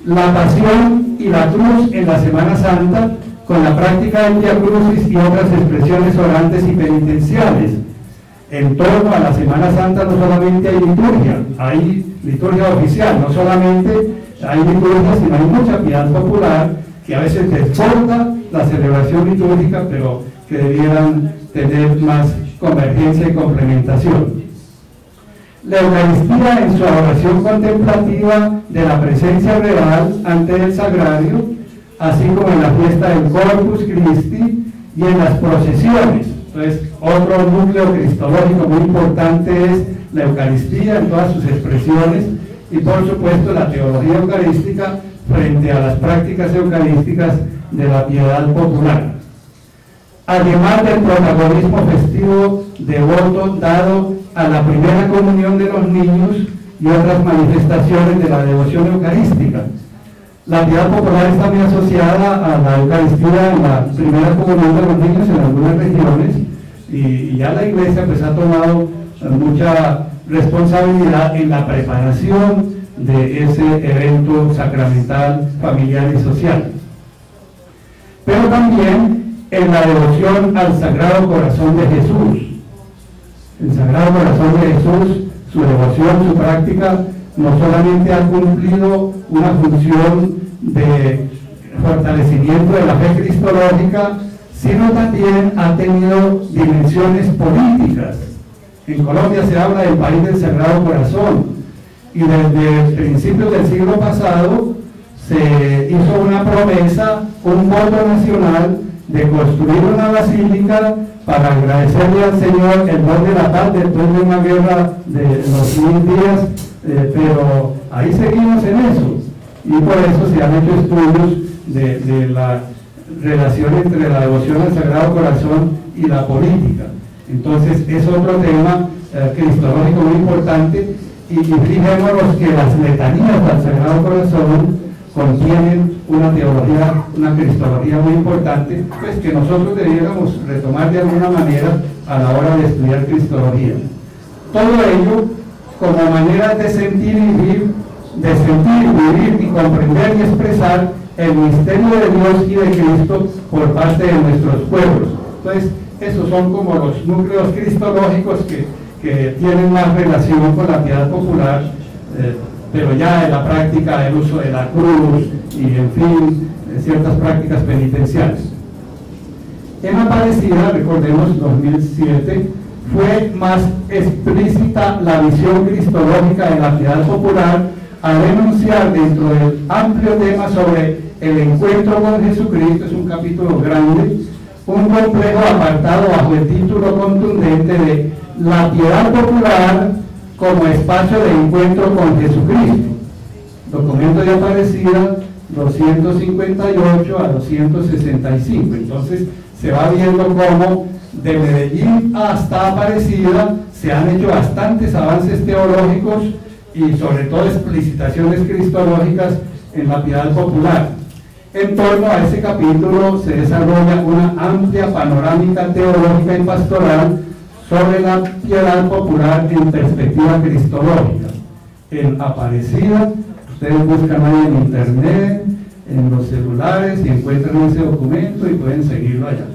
La pasión y la cruz en la Semana Santa, con la práctica del Vía Crucis y otras expresiones orantes y penitenciales. En torno a la Semana Santa no solamente hay liturgia oficial, no solamente hay liturgia, sino hay mucha piedad popular que a veces desborda la celebración litúrgica, pero que debieran tener más convergencia y complementación. La Eucaristía en su adoración contemplativa de la presencia real ante el sagrario, así como en la fiesta del Corpus Christi y en las procesiones. Entonces, otro núcleo cristológico muy importante es la Eucaristía en todas sus expresiones y, por supuesto, la teología eucarística frente a las prácticas eucarísticas de la piedad popular. Además del protagonismo festivo devoto dado a la primera comunión de los niños y otras manifestaciones de la devoción eucarística. La piedad popular está muy asociada a la Eucaristía en la primera comunión de los niños en algunas regiones, y ya la Iglesia pues ha tomado mucha responsabilidad en la preparación de ese evento sacramental, familiar y social. Pero también en la devoción al Sagrado Corazón de Jesús. El Sagrado Corazón de Jesús, su devoción, su práctica, no solamente ha cumplido una función de fortalecimiento de la fe cristológica, sino también ha tenido dimensiones políticas. En Colombia se habla del país del Sagrado Corazón, y desde principios del siglo pasado se hizo una promesa, un voto nacional de construir una basílica para agradecerle al Señor el don de la paz después de una guerra de los 1000 días, pero ahí seguimos en eso, y por eso se han hecho estudios de la relación entre la devoción al Sagrado Corazón y la política. Entonces es otro tema cristológico muy importante, y fijémonos que las letanías del Sagrado Corazón contienen una teología, una cristología muy importante, pues que nosotros debiéramos retomar de alguna manera a la hora de estudiar cristología. Todo ello como manera de sentir y vivir, y comprender y expresar el misterio de Dios y de Cristo por parte de nuestros pueblos. Entonces, esos son como los núcleos cristológicos que tienen más relación con la piedad popular, pero ya en la práctica, el uso de la cruz y, en fin, ciertas prácticas penitenciales. En Aparecida, recordemos, 2007, fue más explícita la visión cristológica de la piedad popular al enunciar dentro del amplio tema sobre el encuentro con Jesucristo, es un capítulo grande, un complejo apartado bajo el título contundente de la piedad popular como espacio de encuentro con Jesucristo. Documento de Aparecida, 258 a 265. Entonces se va viendo cómo de Medellín hasta Aparecida se han hecho bastantes avances teológicos y sobre todo explicitaciones cristológicas en la piedad popular. En torno a ese capítulo se desarrolla una amplia panorámica teológica y pastoral sobre la piedad popular en perspectiva cristológica. En Aparecida, ustedes buscan ahí en internet, en los celulares, y encuentran ese documento y pueden seguirlo allá.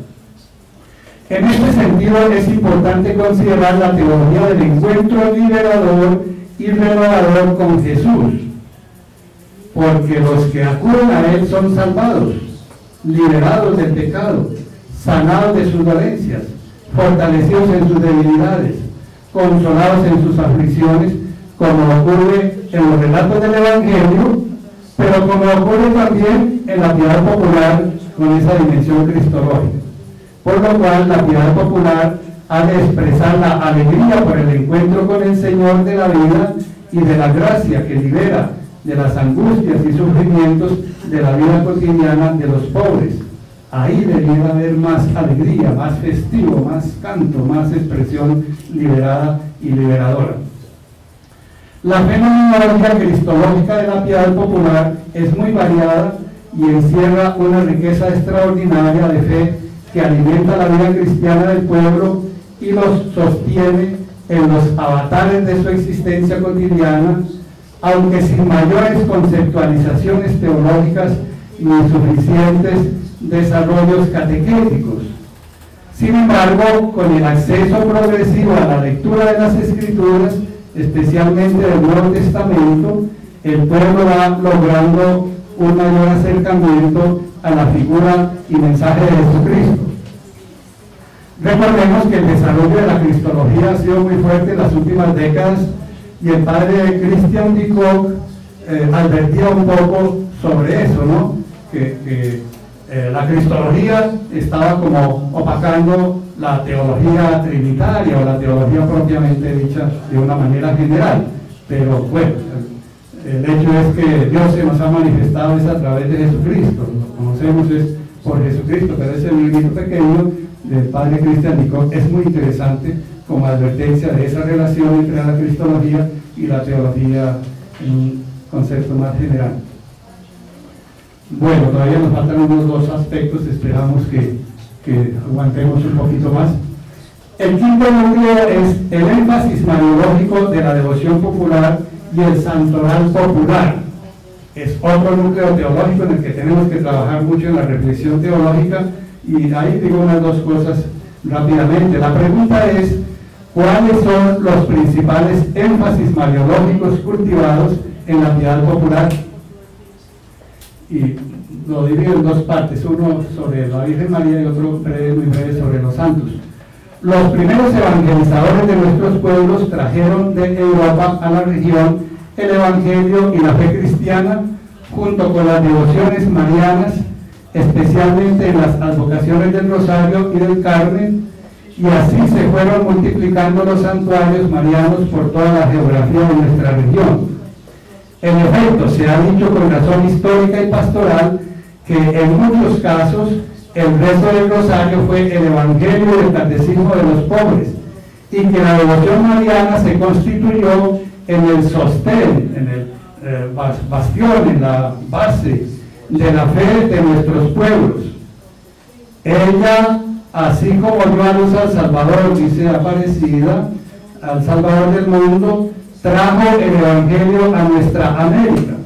En este sentido es importante considerar la teología del encuentro liberador y renovador con Jesús, porque los que acuden a Él son salvados, liberados del pecado, sanados de sus dolencias, fortalecidos en sus debilidades, consolados en sus aflicciones, como ocurre en los relatos del Evangelio, pero como ocurre también en la piedad popular con esa dimensión cristológica. Por lo cual la piedad popular ha de expresar la alegría por el encuentro con el Señor de la vida y de la gracia que libera de las angustias y sufrimientos de la vida cotidiana de los pobres. Ahí debería haber más alegría, más festivo, más canto, más expresión liberada y liberadora. La fenomenología cristológica de la piedad popular es muy variada y encierra una riqueza extraordinaria de fe que alimenta la vida cristiana del pueblo y los sostiene en los avatares de su existencia cotidiana, aunque sin mayores conceptualizaciones teológicas ni suficientes desarrollos catequéticos. Sin embargo, con el acceso progresivo a la lectura de las Escrituras, especialmente del Nuevo Testamento, el pueblo va logrando un mayor acercamiento a la figura y mensaje de Jesucristo. Recordemos que el desarrollo de la cristología ha sido muy fuerte en las últimas décadas y el padre Christian de Kock advertía un poco sobre eso, ¿no? Que la cristología estaba como opacando la teología trinitaria o la teología propiamente dicha de una manera general. Pero bueno, el hecho es que Dios se nos ha manifestado es a través de Jesucristo. Lo conocemos es por Jesucristo, pero ese librito pequeño del padre Christian de Kock es muy interesante como advertencia de esa relación entre la cristología y la teología en un concepto más general. Bueno, todavía nos faltan unos dos aspectos, esperamos que aguantemos un poquito más. El quinto núcleo es el énfasis mariológico de la devoción popular y el santoral popular. Es otro núcleo teológico en el que tenemos que trabajar mucho en la reflexión teológica, y ahí digo unas dos cosas rápidamente. La pregunta es: ¿cuáles son los principales énfasis mariológicos cultivados en la piedad popular? Y lo divido en dos partes, uno sobre la Virgen María y otro muy breve sobre los santos. Los primeros evangelizadores de nuestros pueblos trajeron de Europa a la región el Evangelio y la fe cristiana, junto con las devociones marianas, especialmente en las advocaciones del Rosario y del Carmen, y así se fueron multiplicando los santuarios marianos por toda la geografía de nuestra región. En efecto, se ha dicho con razón histórica y pastoral que en muchos casos el rezo del Rosario fue el Evangelio del Catecismo de los pobres, y que la devoción mariana se constituyó en el sostén, en el bastión, en la base de la fe de nuestros pueblos. Ella, así como dio a luz al Salvador, dice Aparecida, al Salvador del mundo, trajo el Evangelio a nuestra América.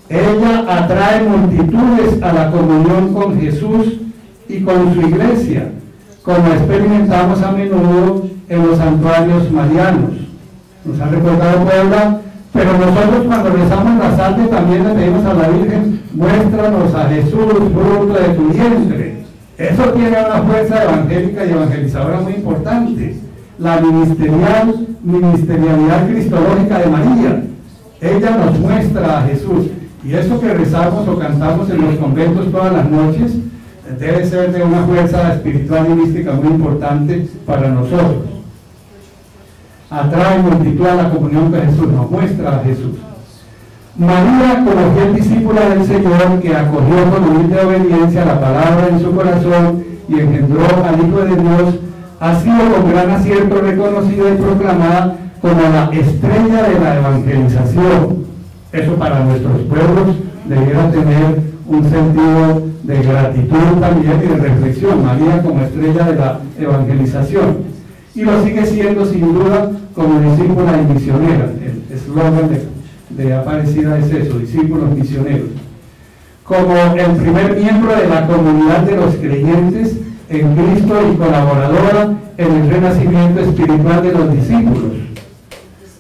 Ella atrae multitudes a la comunión con Jesús y con su iglesia, como experimentamos a menudo en los santuarios marianos. Nos ha recordado Puebla, pero nosotros cuando rezamos la salve también le pedimos a la Virgen: muéstranos a Jesús, fruto de tu vientre. Eso tiene una fuerza evangélica y evangelizadora muy importante. La ministerialidad cristológica de María, ella nos muestra a Jesús, y eso que rezamos o cantamos en los conventos todas las noches debe ser de una fuerza espiritual y mística muy importante para nosotros. Atrae multitud a la comunión con Jesús, nos muestra a Jesús. María, como fiel discípula del Señor, que acogió con humilde obediencia la palabra en su corazón y engendró al Hijo de Dios, ha sido con gran acierto reconocida y proclamada como la estrella de la evangelización. Eso para nuestros pueblos debiera tener un sentido de gratitud también y de reflexión. María como estrella de la evangelización. Y lo sigue siendo sin duda como discípula y misionera. El eslogan de Aparecida es eso, discípulos misioneros. Como el primer miembro de la comunidad de los creyentes en Cristo y colaboradora en el renacimiento espiritual de los discípulos.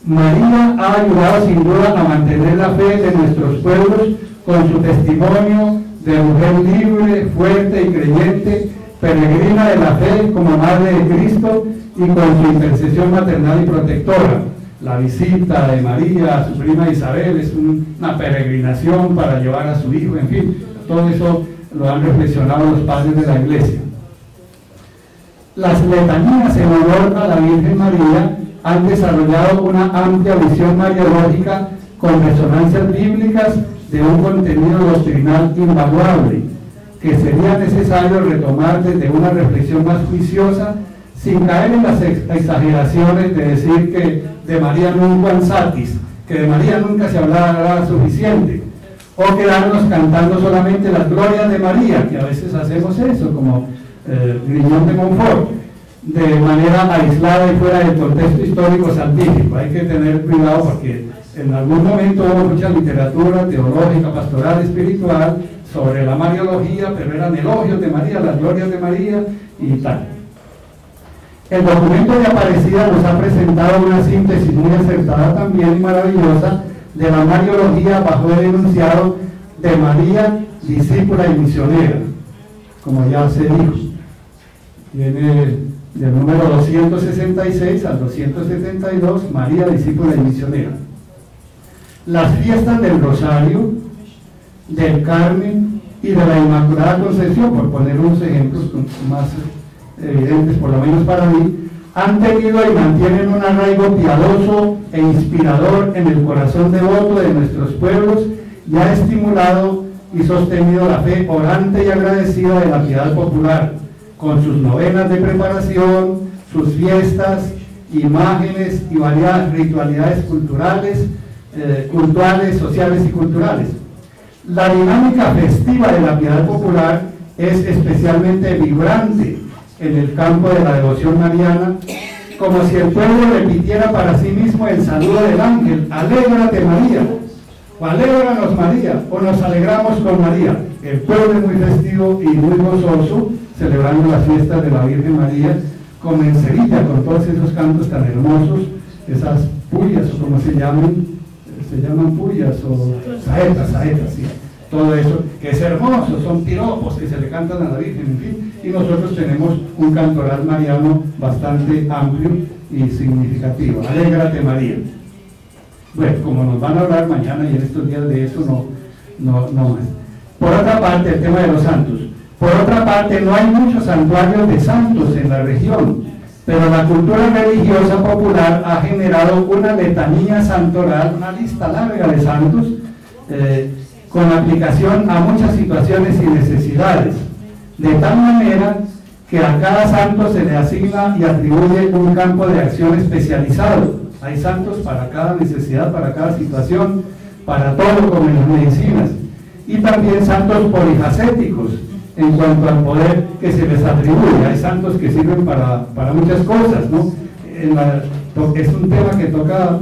María ha ayudado sin duda a mantener la fe de nuestros pueblos con su testimonio de mujer libre, fuerte y creyente, peregrina de la fe como madre de Cristo y con su intercesión maternal y protectora. La visita de María a su prima Isabel es una peregrinación para llevar a su hijo, en fin, todo eso lo han reflexionado los padres de la Iglesia. Las letanías en honor a la Virgen María han desarrollado una amplia visión mariológica con resonancias bíblicas de un contenido doctrinal invaluable, que sería necesario retomar desde una reflexión más juiciosa, sin caer en las exageraciones de decir que de María nunca satis, que de María nunca se hablará suficiente, o quedarnos cantando solamente las glorias de María, que a veces hacemos eso, como Griñón de Montfort, de manera aislada y fuera del contexto histórico salvífico. Hay que tener cuidado porque en algún momento hubo mucha literatura teológica, pastoral, espiritual sobre la mariología, pero eran elogios de María, las glorias de María y tal. El documento de Aparecida nos ha presentado una síntesis muy acertada también y maravillosa de la mariología bajo el enunciado de María, discípula y misionera, como ya se dijo. Viene del número 266 al 272, María, discípula y misionera. Las fiestas del Rosario, del Carmen y de la Inmaculada Concepción, por poner unos ejemplos más evidentes, por lo menos para mí, han tenido y mantienen un arraigo piadoso e inspirador en el corazón devoto de nuestros pueblos y ha estimulado y sostenido la fe orante y agradecida de la piedad popular, con sus novenas de preparación, sus fiestas, imágenes y variadas ritualidades culturales, sociales y culturales. La dinámica festiva de la piedad popular es especialmente vibrante en el campo de la devoción mariana, como si el pueblo repitiera para sí mismo el saludo del ángel: alégrate María, o alégranos María, o nos alegramos con María. El pueblo es muy festivo y muy gozoso, celebrando las fiestas de la Virgen María, con Sevilla, con todos esos cantos tan hermosos, esas pullas, o como se llaman pullas, o saetas, sí, todo eso, que es hermoso, son piropos que se le cantan a la Virgen, en fin, y nosotros tenemos un cantoral mariano bastante amplio y significativo. Alégrate María. Bueno, como nos van a hablar mañana y en estos días de eso, no más. Por otra parte, el tema de los santos. Por otra parte, no hay muchos santuarios de santos en la región, pero la cultura religiosa popular ha generado una letanía santoral, una lista larga de santos, con aplicación a muchas situaciones y necesidades, de tal manera que a cada santo se le asigna y atribuye un campo de acción especializado. Hay santos para cada necesidad, para cada situación, para todo, como en las medicinas, y también santos polifacéticos en cuanto al poder que se les atribuye. Hay santos que sirven para muchas cosas, ¿no? Es un tema que toca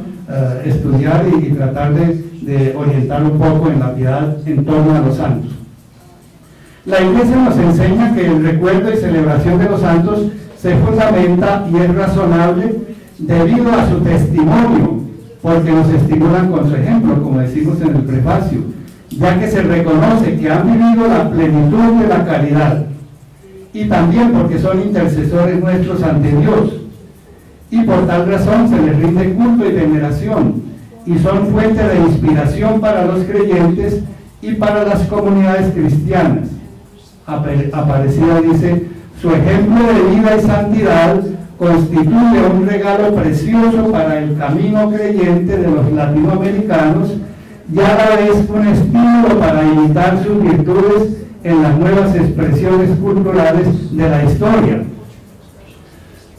estudiar y tratar de orientar un poco en la piedad en torno a los santos. La Iglesia nos enseña que el recuerdo y celebración de los santos se fundamenta y es razonable debido a su testimonio, porque nos estimulan con su ejemplo, como decimos en el prefacio, ya que se reconoce que han vivido la plenitud de la caridad, y también porque son intercesores nuestros ante Dios, y por tal razón se les rinde culto y veneración, y son fuente de inspiración para los creyentes y para las comunidades cristianas. Aparecida dice: su ejemplo de vida y santidad constituye un regalo precioso para el camino creyente de los latinoamericanos, y a la vez un estímulo para imitar sus virtudes en las nuevas expresiones culturales de la historia.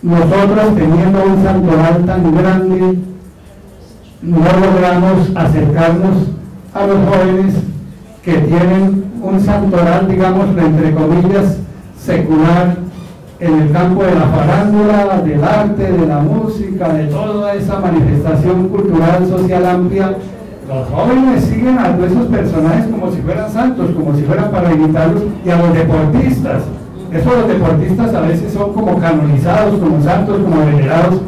Nosotros, teniendo un santoral tan grande, no logramos acercarnos a los jóvenes que tienen un santoral, digamos, entre comillas, secular, en el campo de la farándula, del arte, de la música, de toda esa manifestación cultural, social amplia. Los jóvenes siguen a esos personajes como si fueran santos, como si fueran para imitarlos, y a los deportistas. Los deportistas a veces son como canonizados, como santos, como venerados,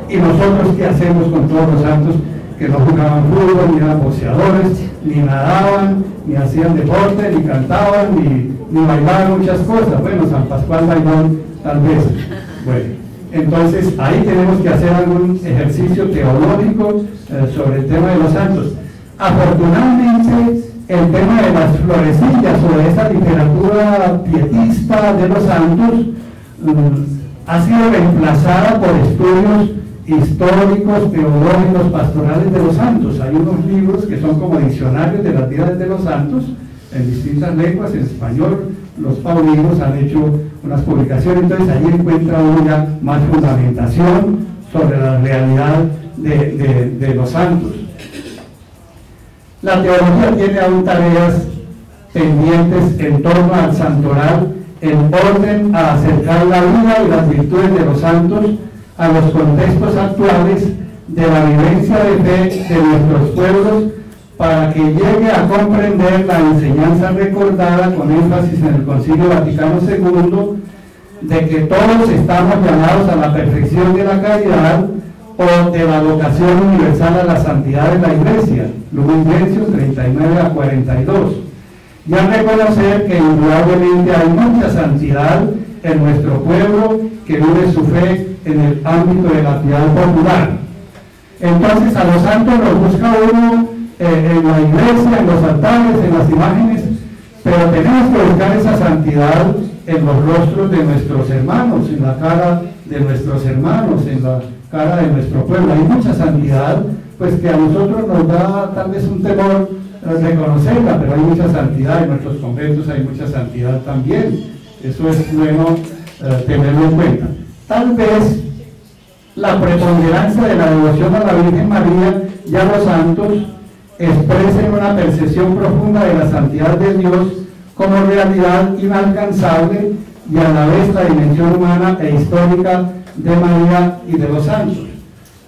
y nosotros ¿qué hacemos con todos los santos que no jugaban fútbol, ni eran boxeadores, ni nadaban, ni hacían deporte, ni cantaban, ni bailaban muchas cosas? Bueno, San Pascual bailó tal vez. Bueno, entonces ahí tenemos que hacer algún ejercicio teológico sobre el tema de los santos. Afortunadamente, el tema de las florecillas o de esa literatura pietista de los santos ha sido reemplazada por estudios históricos, teológicos, pastorales de los santos. Hay unos libros que son como diccionarios de las vidas de los santos en distintas lenguas. En español, los paulinos han hecho unas publicaciones, entonces ahí encuentra uno ya más fundamentación sobre la realidad de los santos. La teología tiene aún tareas pendientes en torno al santoral, en orden a acercar la vida y las virtudes de los santos a los contextos actuales de la vivencia de fe de nuestros pueblos, para que llegue a comprender la enseñanza recordada con énfasis en el Concilio Vaticano II, de que todos estamos llamados a la perfección de la caridad o de la vocación universal a la santidad de la Iglesia, Lumen Gentium 39 a 42, y a reconocer que indudablemente hay mucha santidad en nuestro pueblo que vive su fe en el ámbito de la piedad popular. Entonces a los santos los busca uno en la iglesia, en los altares, en las imágenes, pero tenemos que buscar esa santidad en los rostros de nuestros hermanos, en la cara de nuestros hermanos, en la cara de nuestro pueblo. Hay mucha santidad, pues que a nosotros nos da tal vez un temor reconocerla, pero hay mucha santidad en nuestros conventos, hay mucha santidad también. Eso es bueno tenerlo en cuenta. Tal vez la preponderancia de la devoción a la Virgen María y a los santos expresen una percepción profunda de la santidad de Dios como realidad inalcanzable, y a la vez la dimensión humana e histórica de María y de los santos.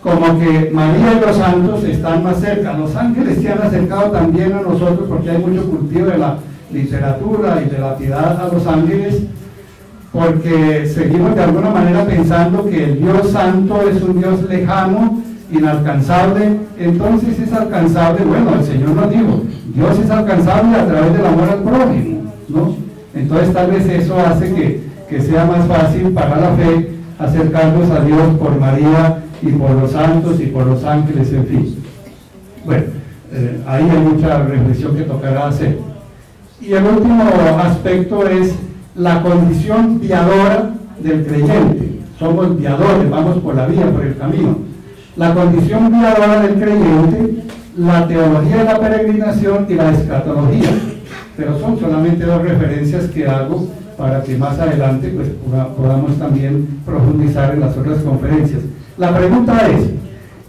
Como que María y los santos están más cerca. Los ángeles se han acercado también a nosotros, porque hay mucho cultivo de la literatura y de la piedad a los ángeles, porque seguimos de alguna manera pensando que el Dios santo es un Dios lejano, inalcanzable. Entonces es alcanzable, bueno, el Señor nos dijo, Dios es alcanzable a través del amor al prójimo, ¿no? Entonces tal vez eso hace que sea más fácil para la fe acercarnos a Dios por María y por los santos y por los ángeles, en fin. Bueno, ahí hay mucha reflexión que tocará hacer. Y el último aspecto es la condición piadora del creyente. Somos piadores, vamos por la vía, por el camino. La condición piadora del creyente, la teología de la peregrinación y la escatología. Pero son solamente dos referencias que hago para que más adelante pues, podamos también profundizar en las otras conferencias. La pregunta es,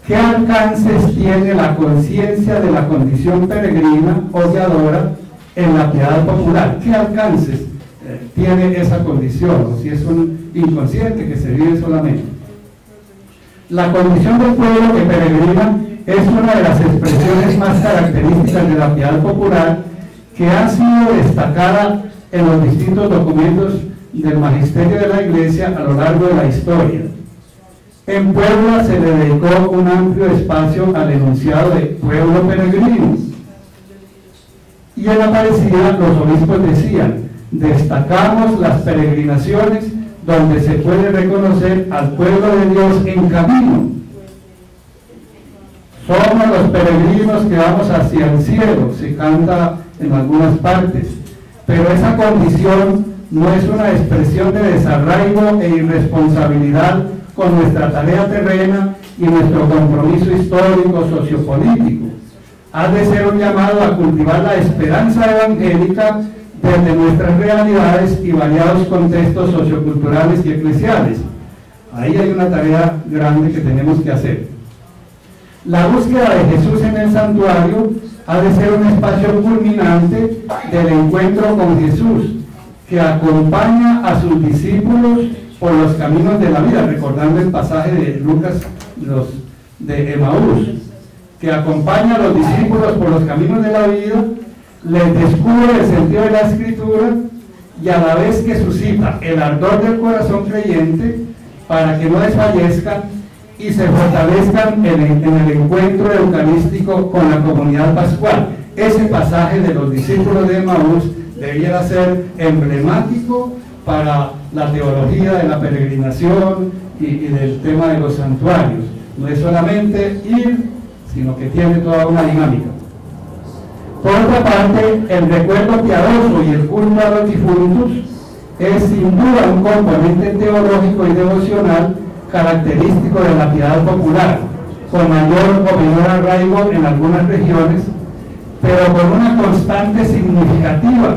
¿qué alcances tiene la conciencia de la condición peregrina o guiadora en la piedad popular? ¿Qué alcances tiene esa condición? O si es un inconsciente que se vive solamente. La condición del pueblo que peregrina es una de las expresiones más características de la piedad popular, que ha sido destacada en los distintos documentos del magisterio de la Iglesia a lo largo de la historia. En Puebla se le dedicó un amplio espacio al enunciado de pueblo peregrino. Y en Aparecida los obispos decían, destacamos las peregrinaciones donde se puede reconocer al pueblo de Dios en camino. Somos los peregrinos que vamos hacia el cielo, se canta en algunas partes, pero esa condición no es una expresión de desarraigo e irresponsabilidad con nuestra tarea terrena y nuestro compromiso histórico, sociopolítico. ha de ser un llamado a cultivar la esperanza evangélica desde nuestras realidades y variados contextos socioculturales y eclesiales. Ahí hay una tarea grande que tenemos que hacer. La búsqueda de Jesús en el santuario ha de ser un espacio culminante del encuentro con Jesús, que acompaña a sus discípulos por los caminos de la vida, recordando el pasaje de Lucas de Emaús, que acompaña a los discípulos por los caminos de la vida, les descubre el sentido de la Escritura y a la vez que suscita el ardor del corazón creyente para que no desfallezcan y se fortalezcan en el encuentro eucarístico con la comunidad pascual. Ese pasaje de los discípulos de Emaús debiera ser emblemático para la teología de la peregrinación y del tema de los santuarios. No es solamente ir, sino que tiene toda una dinámica. Por otra parte, el recuerdo piadoso y el culto a los difuntos es sin duda un componente teológico y devocional característico de la piedad popular, con mayor o menor arraigo en algunas regiones, pero con una constante significativa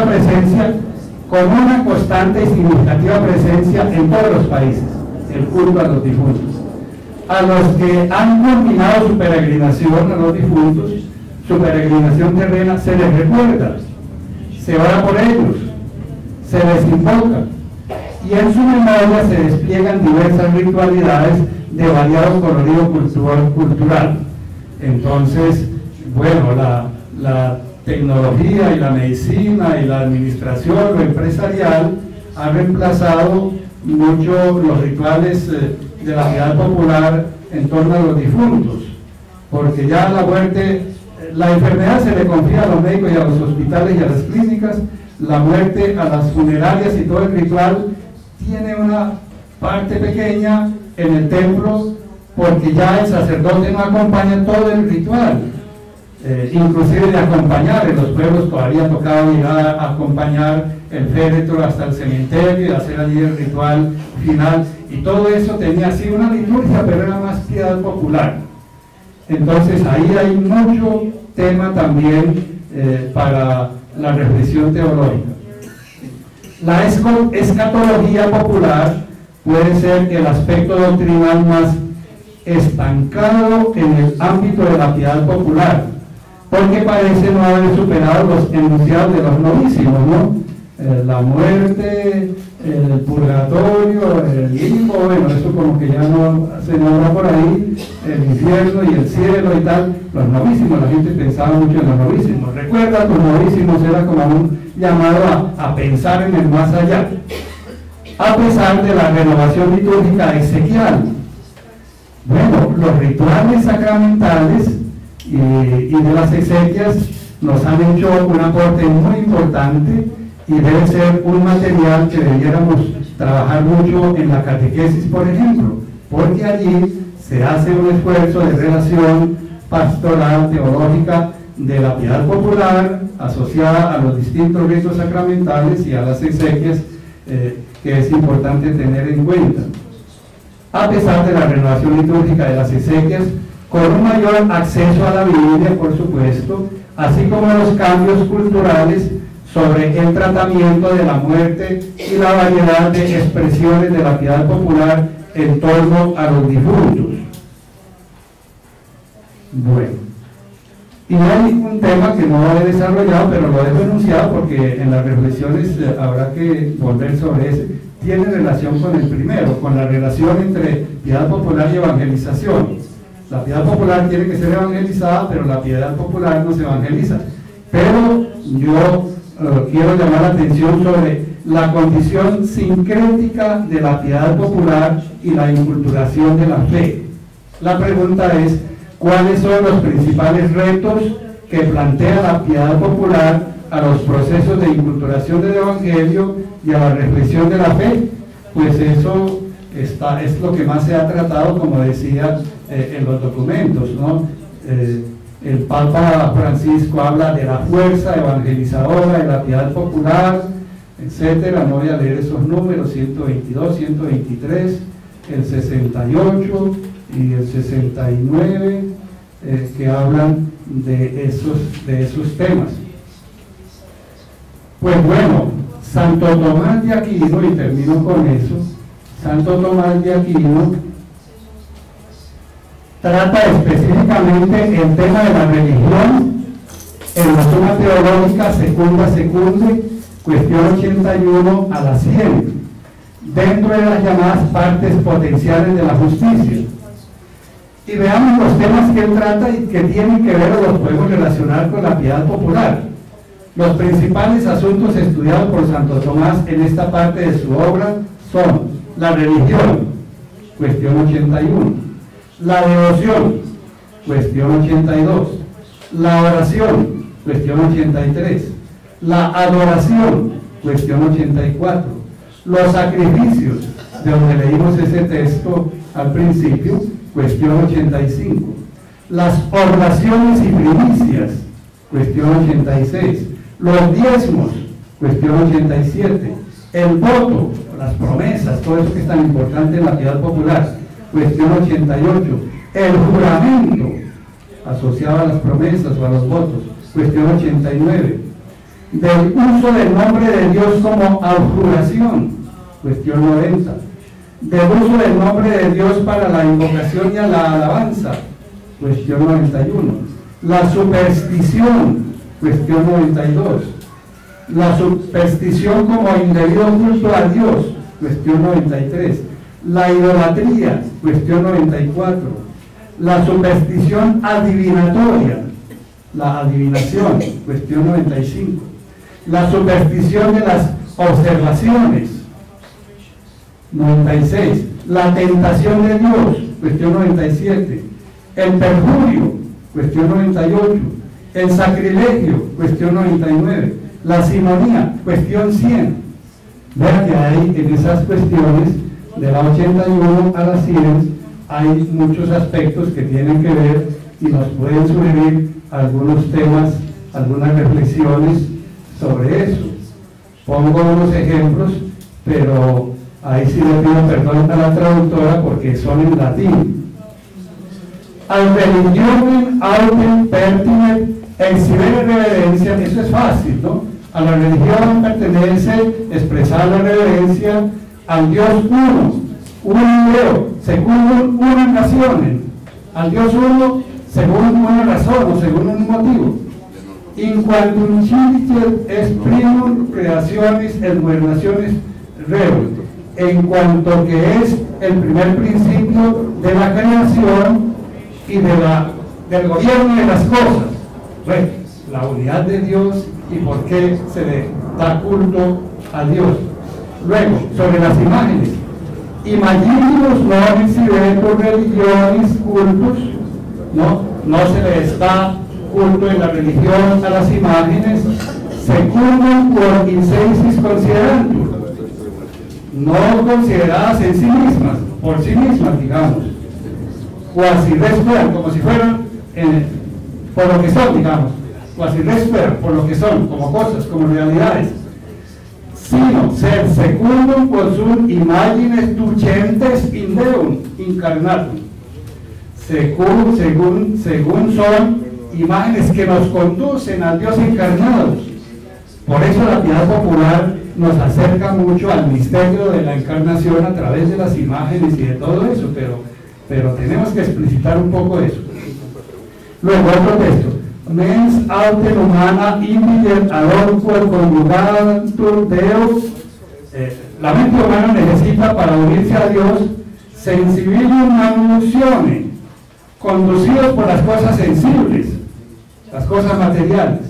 presencia, con una constante y significativa presencia en todos los países, el culto a los difuntos. A los que han culminado su peregrinación, a los difuntos, su peregrinación terrena, se les recuerda, se ora por ellos, se les invoca, y en su memoria se despliegan diversas ritualidades de variado colorido cultural. Entonces, bueno, la tecnología y la medicina y la administración, lo empresarial, ha reemplazado mucho los rituales de la piedad popular en torno a los difuntos, porque ya la muerte, la enfermedad se le confía a los médicos y a los hospitales y a las clínicas, la muerte a las funerarias y todo el ritual tiene una parte pequeña en el templo, porque ya el sacerdote no acompaña todo el ritual. Inclusive de acompañar, en los pueblos todavía tocaba llegar a acompañar el féretro hasta el cementerio y hacer allí el ritual final, y todo eso tenía así una liturgia, pero era más piedad popular. Entonces ahí hay mucho tema también para la reflexión teológica. La escatología popular puede ser el aspecto doctrinal más estancado en el ámbito de la piedad popular, porque parece no haber superado los enunciados de los novísimos, ¿no? La muerte, el purgatorio, el limbo, bueno, eso como que ya no se nombra por ahí, el infierno y el cielo y tal. Los novísimos, la gente pensaba mucho en los novísimos. Recuerda, los novísimos era como un llamado a pensar en el más allá, a pesar de la renovación litúrgica ezequial. Bueno, los rituales sacramentales y de las exequias nos han hecho un aporte muy importante y debe ser un material que debiéramos trabajar mucho en la catequesis, por ejemplo, porque allí se hace un esfuerzo de relación pastoral, teológica de la piedad popular asociada a los distintos ritos sacramentales y a las exequias, que es importante tener en cuenta. A pesar de la renovación litúrgica de las exequias, con un mayor acceso a la Biblia, por supuesto, así como los cambios culturales sobre el tratamiento de la muerte y la variedad de expresiones de la piedad popular en torno a los difuntos. Bueno, y hay un tema que no he desarrollado, pero lo he denunciado porque en las reflexiones habrá que volver sobre ese. Tiene relación con el primero, con la relación entre piedad popular y evangelización. La piedad popular tiene que ser evangelizada, pero la piedad popular no se evangeliza. Pero yo quiero llamar la atención sobre la condición sincrética de la piedad popular y la inculturación de la fe. La pregunta es, ¿cuáles son los principales retos que plantea la piedad popular a los procesos de inculturación del Evangelio y a la reflexión de la fe? Pues eso es lo que más se ha tratado, como decía, en los documentos, ¿no? El Papa Francisco habla de la fuerza evangelizadora de la piedad popular, etcétera. No voy a leer esos números, 122, 123, el 68, y el 69, que hablan de esos temas. Pues bueno, Santo Tomás de Aquino, y termino con eso, Santo Tomás de Aquino trata específicamente el tema de la religión en la suma teológica secunda, cuestión 81 a la 100, dentro de las llamadas partes potenciales de la justicia. Y veamos los temas que él trata y que tienen que ver o los podemos relacionar con la piedad popular. Los principales asuntos estudiados por Santo Tomás en esta parte de su obra son la religión, cuestión 81, la devoción, cuestión 82, la oración, cuestión 83, la adoración, cuestión 84, los sacrificios, de donde leímos ese texto al principio, cuestión 85, las oblaciones y primicias, cuestión 86, los diezmos, cuestión 87, el voto, las promesas, todo eso que es tan importante en la piedad popular, cuestión 88, el juramento asociado a las promesas o a los votos, cuestión 89, del uso del nombre de Dios como abjuración, cuestión 90, del uso del nombre de Dios para la invocación y a la alabanza, cuestión 91, la superstición, cuestión 92, la superstición como indebido culto a Dios, cuestión 93, la idolatría, cuestión 94, la superstición adivinatoria, la adivinación, cuestión 95, la superstición de las observaciones, 96, la tentación de Dios, cuestión 97, el perjurio, cuestión 98, el sacrilegio, cuestión 99, la simonía, cuestión 100. Vean que hay en esas cuestiones de la 81 a la 100 hay muchos aspectos que tienen que ver y nos pueden sugerir algunos temas, algunas reflexiones sobre eso. Pongo unos ejemplos, pero ahí sí le pido perdón a la traductora porque son en latín. Al religionem autem pertinet exhibere reverencia, eso es fácil, ¿no? A la religión pertenece expresar la reverencia al Dios uno, unideo, según una nación, al Dios uno, según una razón o según un motivo. In quantum civiter est primum creationis et gobernationis reum, en cuanto que es el primer principio de la creación y del gobierno de las cosas. Bueno, la unidad de Dios y por qué se le da culto a Dios. Luego, sobre las imágenes, imaginimus non incidentur religionis cultus, no se le está culto en la religión a las imágenes, secundum por insensis considerantur, no consideradas en sí mismas, por sí mismas, digamos, quasi respiran, como si fueran por lo que son, digamos, quasi respiran, por lo que son, como cosas, como realidades, sino ser secundum possum imagines ducentes in Deum incarnatum, según son imágenes que nos conducen al Dios encarnado. Por eso la piedad popular nos acerca mucho al misterio de la encarnación a través de las imágenes y de todo eso, pero tenemos que explicitar un poco eso. Luego otro texto, mens autem humana immitent adorquo conjugantur Deus, la mente humana necesita para unirse a Dios sensibilium manusione, conducidos por las cosas sensibles, las cosas materiales.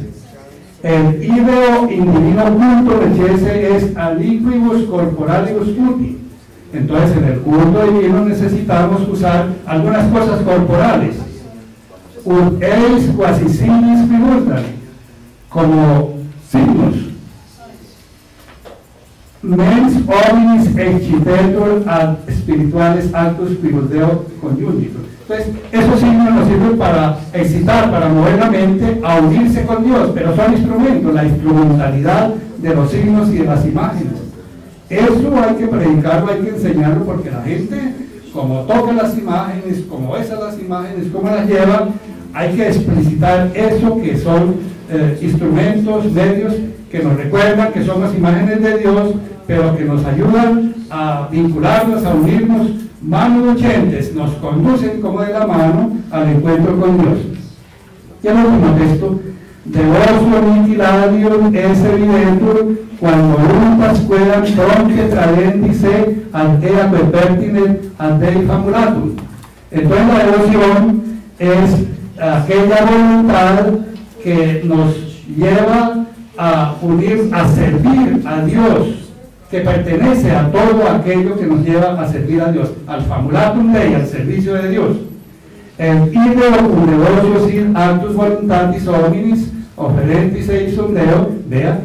El ideo indivino culto recese es aliquibus corporalibus uti. Entonces en el culto divino necesitamos usar algunas cosas corporales. Ut eis quasi signis figurtan, como signos. Mens hominis excitetur ad spirituales actus spiritus deo conjungitur. Entonces, esos signos nos sirven para excitar, para mover la mente a unirse con Dios, pero son instrumentos, la instrumentalidad de los signos y de las imágenes. Eso hay que predicarlo, hay que enseñarlo, porque la gente como toca las imágenes, como besa las imágenes, cómo las lleva, hay que explicitar eso que son instrumentos, medios que nos recuerdan que somos imágenes de Dios, pero que nos ayudan a vincularnos, a unirnos, manos ochentes, nos conducen como de la mano al encuentro con Dios. Y el último texto, devocio aniquiladium es evidente quando untas quedam pronte tradendi se ad ea perpertiner ad Dei famulatum. Entonces la devoción es aquella voluntad que nos lleva a unir, a servir a Dios, que pertenece a todo aquello que nos lleva a servir a Dios, al famulatum Dei, al servicio de Dios. El ideo cum devocio sin actus voluntatis hominis oferentis eisum Deo, vea,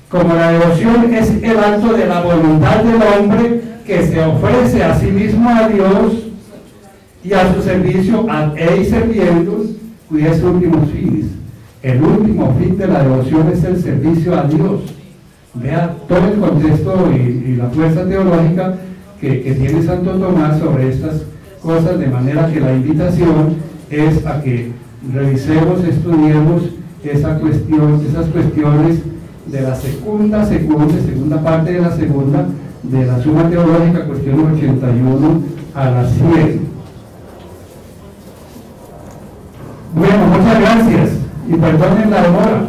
como la devoción es el acto de la voluntad del hombre que se ofrece a sí mismo a Dios y a su servicio, ad eis serviendus, cuyes últimos fines. El último fin de la devoción es el servicio a Dios. Vea todo el contexto y la fuerza teológica que tiene Santo Tomás sobre estas cosas, de manera que la invitación es a que revisemos, estudiemos esas cuestiones de la segunda parte de la segunda, de la Suma Teológica, cuestión 81 a la 100. Bueno, muchas gracias y perdonen la demora.